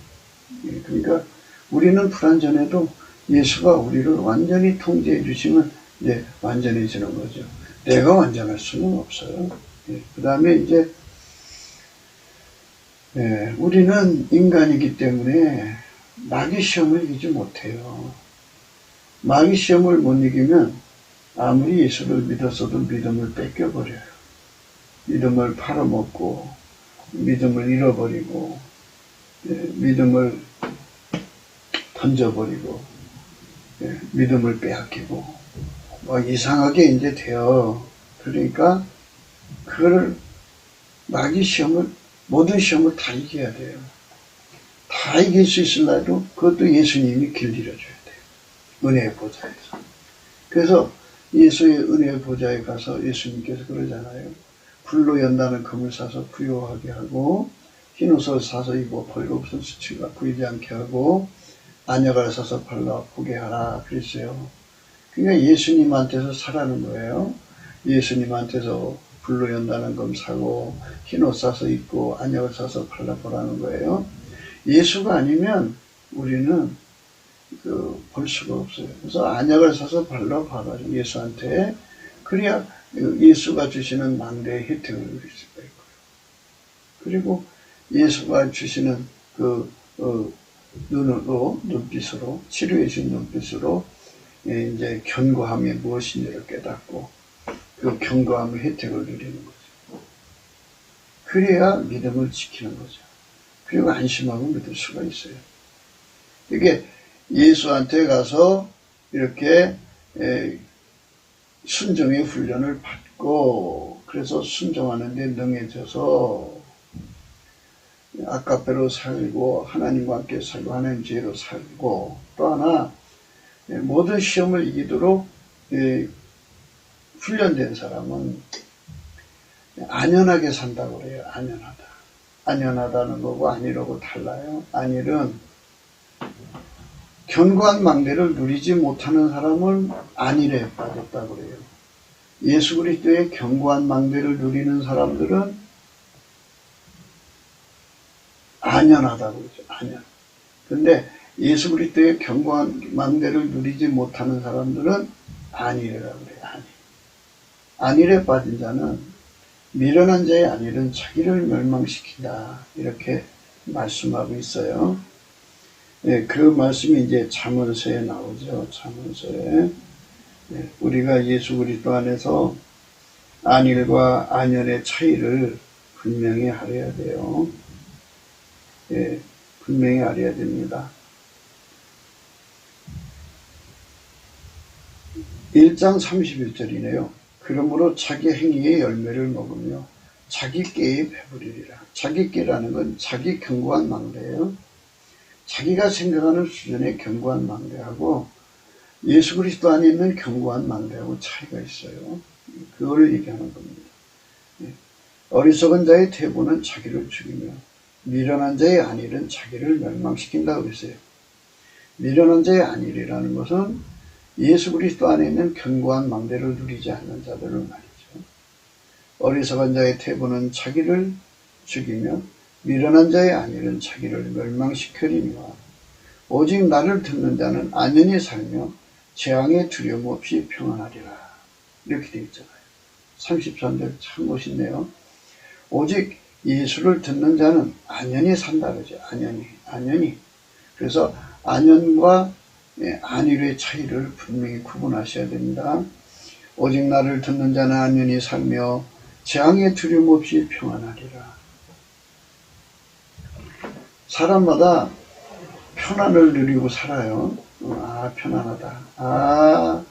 Speaker 1: 그러니까 우리는 불완전해도 예수가 우리를 완전히 통제해 주시면 이제 완전해지는 거죠. 내가 완전할 수는 없어요. 그 다음에 이제 우리는 인간이기 때문에 마귀 시험을 이기지 못해요. 마귀 시험을 못 이기면 아무리 예수를 믿었어도 믿음을 뺏겨버려요. 믿음을 팔아먹고 믿음을 잃어버리고 믿음을 던져버리고 믿음을 빼앗기고 이상하게 이제 돼요. 그러니까 그거를 마귀 시험을 모든 시험을 다 이겨야 돼요. 다 이길 수 있을라도 그것도 예수님이 길들여줘야 돼요. 은혜의 보좌에서. 그래서 예수의 은혜의 보좌에 가서 예수님께서 그러잖아요. 불로 연다는 금을 사서 부요하게 하고 흰옷을 사서 입어 벌거벗은 수치가 보이지 않게 하고 안역을 사서 발라 보게 하라 그랬어요. 그러니까 예수님한테서 사라는 거예요. 예수님한테서 불로 연다는 검 사고 흰옷 사서 입고 안역을 사서 발라보라는 거예요. 예수가 아니면 우리는 볼 수가 없어요. 그래서 안약을 사서 발라봐라 예수한테. 그래야 예수가 주시는 망대의 혜택을 누릴 수가 있고요. 그리고 예수가 주시는 눈빛으로 치료해 준 눈빛으로 이제 견고함이 무엇인지를 깨닫고 그 견고함의 혜택을 누리는 거죠. 그래야 믿음을 지키는 거죠. 그리고 안심하고 믿을 수가 있어요. 이게 예수한테 가서 이렇게 순종의 훈련을 받고 그래서 순종하는 데 능해져서 아까배로 살고 하나님과 함께 살고 하나님 지혜로 살고 또 하나 모든 시험을 이기도록 훈련된 사람은 안연하게 산다고 그래요. 안연하다. 안연하다는 거고 안일하고 달라요. 안일은 견고한 망대를 누리지 못하는 사람은 안일에 빠졌다고 그래요. 예수 그리스도의 견고한 망대를 누리는 사람들은 안연하다고 그러죠. 안연. 근데 예수 그리스도의 견고한 망대를 누리지 못하는 사람들은 안일이라고 그래요. 안일. 안일에 빠진 자는 미련한 자의 안일은 자기를 멸망시킨다. 이렇게 말씀하고 있어요. 네, 그 말씀이 이제 잠언서에 나오죠. 잠언서에. 네, 우리가 예수 그리스도 안에서 안일과 안연의 차이를 분명히 알아야 돼요. 네, 분명히 알아야 됩니다. 1장 31절이네요. 그러므로 자기 행위의 열매를 먹으며 자기 깨에 배부리리라. 자기 깨라는 건 자기 견고한 망대예요. 자기가 생각하는 수준의 견고한 망대하고 예수 그리스도 안에 있는 견고한 망대하고 차이가 있어요. 그거를 얘기하는 겁니다. 어리석은 자의 태보는 자기를 죽이며 미련한 자의 안일은 자기를 멸망시킨다고 했어요. 미련한 자의 안일이라는 것은 예수 그리스도 안에 있는 견고한 망대를 누리지 않는 자들을 말이죠. 어리석은 자의 태보는 자기를 죽이며 미련한 자의 안일은 자기를 멸망시키리니와 오직 나를 듣는 자는 안연히 살며 재앙에 두려움 없이 평안하리라. 이렇게 되어 있잖아요. 33절 참 멋있네요. 오직 예수를 듣는 자는 안연히 산다 그러죠. 안연히. 그래서 안연과 안일의 차이를 분명히 구분하셔야 됩니다. 오직 나를 듣는 자는 안연히 살며 재앙에 두려움 없이 평안하리라. 사람마다 편안을 누리고 살아요. 편안하다.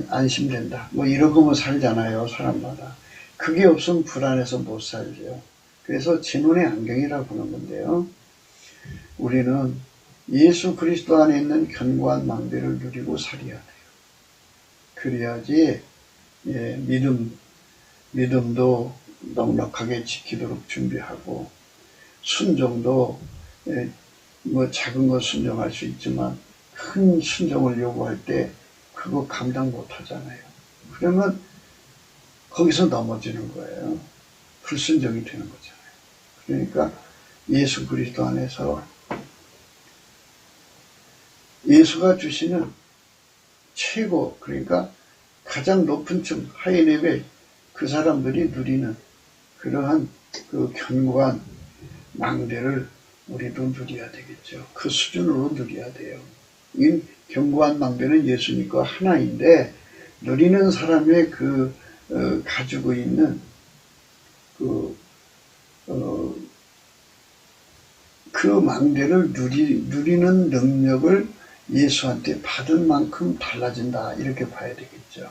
Speaker 1: 안심된다. 뭐 이러고만 살잖아요. 사람마다. 그게 없으면 불안해서 못 살죠. 그래서 진혼의 안경이라고 하는 건데요. 우리는 예수 그리스도 안에 있는 견고한 망대를 누리고 살아야 돼요. 그래야지 믿음도 넉넉하게 지키도록 준비하고 순종도 뭐 작은 것 순종할 수 있지만 큰 순종을 요구할 때 그거 감당 못 하잖아요. 그러면 거기서 넘어지는 거예요. 불순종이 되는 거잖아요. 그러니까 예수 그리스도 안에서 예수가 주시는 최고, 그러니까 가장 높은 층, 하이 레벨, 그 사람들이 누리는 그러한 그 견고한 망대를 우리도 누려야 되겠죠. 그 수준으로 누려야 돼요. 이 견고한 망대는 예수님과 하나인데 누리는 사람의 가지고 있는 그 망대를 누리는 능력을 예수한테 받은 만큼 달라진다. 이렇게 봐야 되겠죠.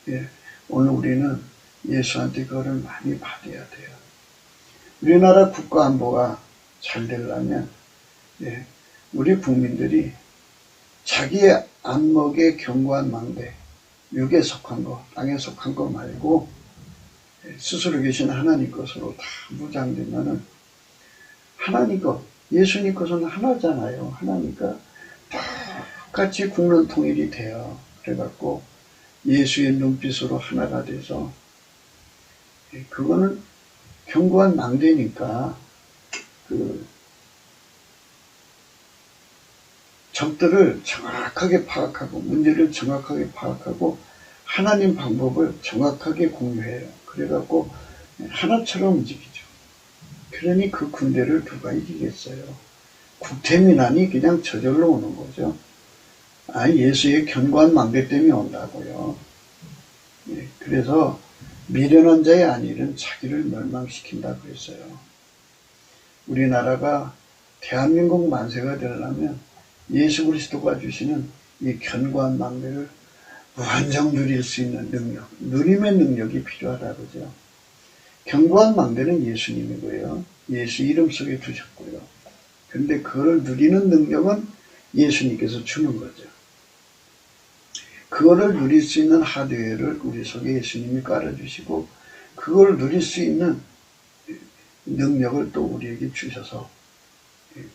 Speaker 1: 예, 오늘 우리는 예수한테 그거를 많이 받아야 돼요. 우리나라 국가 안보가 잘 되려면 우리 국민들이 자기의 안목에 견고한 망대, 육에 속한 거, 땅에 속한 거 말고 스스로 계신 하나님 것으로 다 무장되면은 하나님 것, 예수님 것은 하나잖아요. 하나니까 똑같이 국론 통일이 돼요. 그래갖고 예수의 눈빛으로 하나가 돼서, 그거는 견고한 망대니까 그 적들을 정확하게 파악하고 문제를 정확하게 파악하고 하나님 방법을 정확하게 공유해요. 그래갖고 하나처럼 움직이죠. 그러니 그 군대를 누가 이기겠어요? 국태민안이 그냥 저절로 오는 거죠. 예수의 견고한 망대 때문에 온다고요. 그래서 미련한 자의 안일은 자기를 멸망시킨다 그랬어요. 우리나라가 대한민국 만세가 되려면 예수 그리스도가 주시는 이 견고한 망대를 무한정 누릴 수 있는 능력, 누림의 능력이 필요하다 그러죠. 견고한 망대는 예수님이고요. 예수 이름 속에 두셨고요. 그런데 그걸 누리는 능력은 예수님께서 주는 거죠. 그거를 누릴 수 있는 하드웨어를 우리 속에 예수님이 깔아주시고 그걸 누릴 수 있는 능력을 또 우리에게 주셔서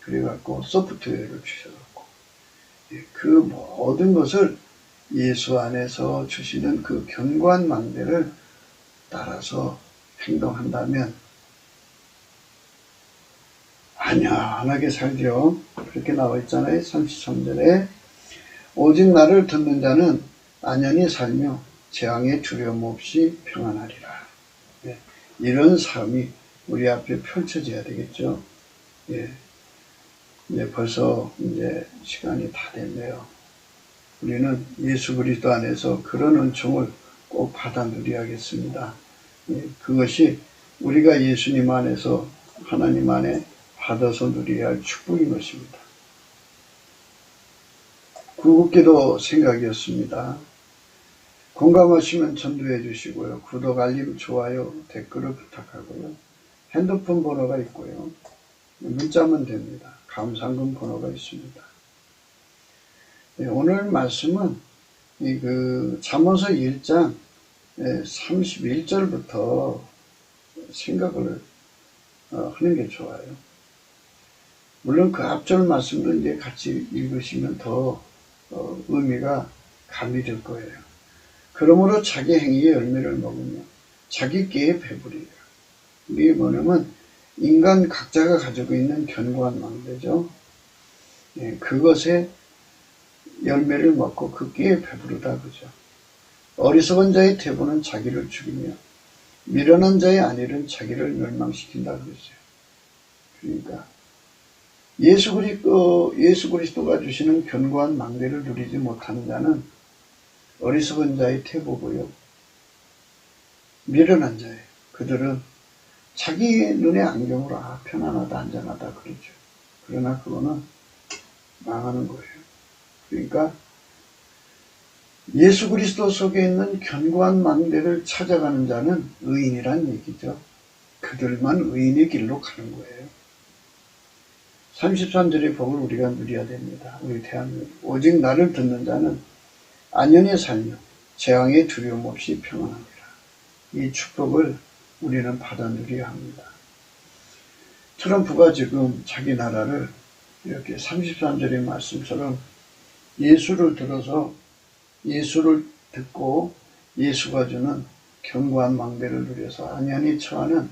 Speaker 1: 그래갖고 소프트웨어를 주셔갖고 그 모든 것을 예수 안에서 주시는 그 견고한 망대를 따라서 행동한다면 안연하게 살죠. 그렇게 나와 있잖아요. 33절에 오직 나를 듣는 자는 안연히 살며 재앙에 두려움 없이 평안하리라. 이런 삶이 우리 앞에 펼쳐져야 되겠죠. 벌써 이제 시간이 다 됐네요. 우리는 예수 그리스도 안에서 그런 은총을 꼭 받아 누려야겠습니다. 그것이 우리가 예수님 안에서 하나님 안에 받아서 누려야 할 축복인 것입니다. 구국기도 생각이었습니다. 공감하시면 전도해 주시고요. 구독, 알림, 좋아요, 댓글을 부탁하고요. 핸드폰 번호가 있고요. 문자면 됩니다. 감상금 번호가 있습니다. 오늘 말씀은 잠언서 1장 31절부터 생각을 하는 게 좋아요. 물론 그 앞절 말씀도 이제 같이 읽으시면 더 의미가 가미될 거예요. 그러므로 자기 행위의 열매를 먹으며 자기 깨에 배부리라. 이게 뭐냐면 인간 각자가 가지고 있는 견고한 망대죠. 그것에 열매를 먹고 그 깨에 배부르다 그죠. 어리석은 자의 태보는 자기를 죽이며 미련한 자의 안일은 자기를 멸망시킨다 그랬어요. 그러니까 예수 그리스도가 주시는 견고한 망대를 누리지 못하는 자는 어리석은 자의 태보고요. 미련한 자예요. 그들은 자기 눈의 안경으로 편안하다 안전하다 그러죠. 그러나 그거는 망하는 거예요. 그러니까 예수 그리스도 속에 있는 견고한 망대를 찾아가는 자는 의인이란 얘기죠. 그들만 의인의 길로 가는 거예요. 33절의 복을 우리가 누려야 됩니다. 우리 대한민국. 오직 나를 듣는 자는 안연히 살며 재앙에 두려움 없이 평안하니라. 이 축복을 우리는 받아 누려야 합니다. 트럼프가 지금 자기 나라를 이렇게 33절의 말씀처럼 예수를 들어서 예수를 듣고 예수가 주는 견고한 망대를 누려서 안연히 처하는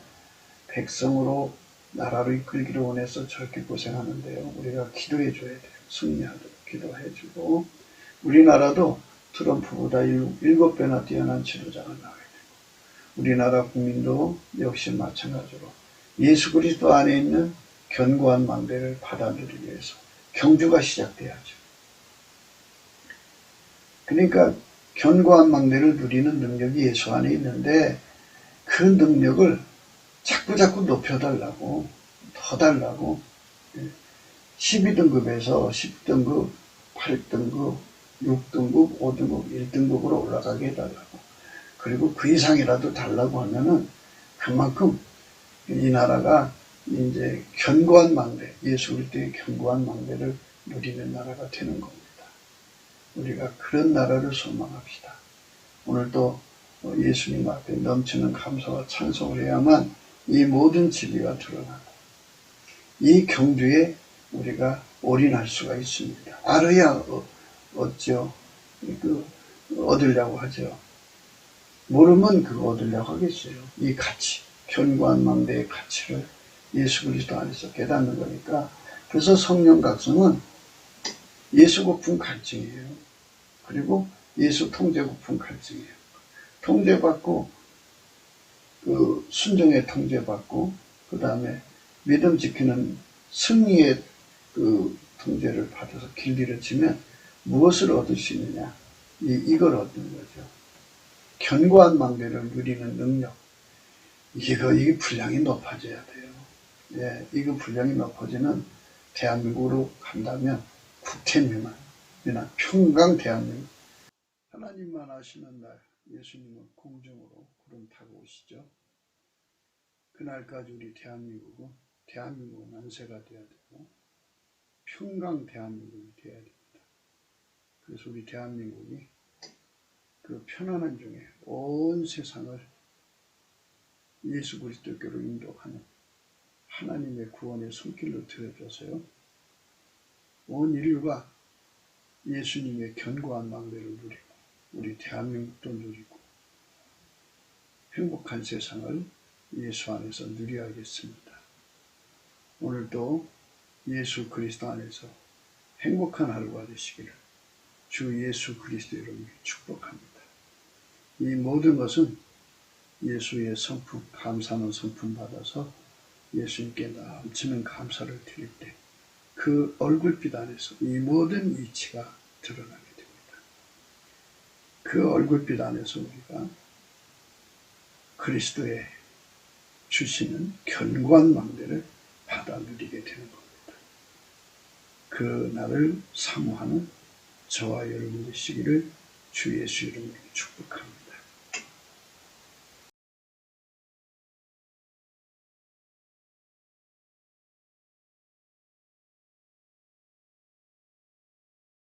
Speaker 1: 백성으로 나라를 이끌기를 원해서 저렇게 고생하는데요. 우리가 기도해 줘야 돼요. 승리하도록 기도해 주고 우리나라도 트럼프보다 7배나 뛰어난 지도자가 나와야 되고 우리나라 국민도 역시 마찬가지로 예수 그리스도 안에 있는 견고한 망대를 받아 누리기 위해서 경주가 시작돼야죠. 그러니까 견고한 망대를 누리는 능력이 예수 안에 있는데 그 능력을 자꾸 높여달라고 더 달라고 12등급에서 10등급, 8등급, 6등급, 5등급, 1등급으로 올라가게 해달라고 그리고 그 이상이라도 달라고 하면은 그만큼 이 나라가 이제 견고한 망대, 예수 그리스도의 견고한 망대를 누리는 나라가 되는 겁니다. 우리가 그런 나라를 소망합시다. 오늘도 예수님 앞에 넘치는 감사와 찬송을 해야만 이 모든 진리가 드러나고 이 경주에 우리가 올인할 수가 있습니다. 알아야 얻죠. 얻으려고 하죠. 모르면 그거 얻으려고 하겠어요. 이 가치, 견고한망대의 가치를 예수 그리스도 안에서 깨닫는 거니까. 그래서 성령 각성은 예수 고품 갈증이에요. 그리고 예수 통제 고품 갈증이에요. 통제받고 순종의 통제받고 그 다음에 믿음 지키는 승리의 통제를 받아서 길들여 지면 무엇을 얻을 수 있느냐? 이걸 얻는 거죠. 견고한 망대를 누리는 능력. 이게 분량이 높아져야 돼요. 예, 이거 분량이 높아지는 대한민국으로 간다면 국태민안, 평강 대한민국. 하나님만 아시는 날 예수님은 공중으로 구름 타고 오시죠. 그날까지 우리 대한민국은 안세가 되어야 되고 평강 대한민국이 되어야 됩니다. 그래서 우리 대한민국이 그 편안한 중에 온 세상을 예수 그리스도께로 인도하는 하나님의 구원의 손길로 들여줘서요. 온 인류가 예수님의 견고한 망대를 누리고 우리 대한민국도 누리고 행복한 세상을 예수 안에서 누려야겠습니다. 오늘도 예수 그리스도 안에서 행복한 하루가 되시기를 주 예수 그리스도 이름으로 축복합니다. 이 모든 것은 예수의 성품, 감사하는 성품 받아서 예수님께 넘치는 감사를 드릴 때 그 얼굴빛 안에서 이 모든 이치가 드러나게 됩니다. 그 얼굴빛 안에서 우리가 그리스도의 주시는 견고한 망대를 받아 누리게 되는 겁니다. 그 날을 사모하는 저와 여러분 되시기를 주 예수 이름으로 축복합니다.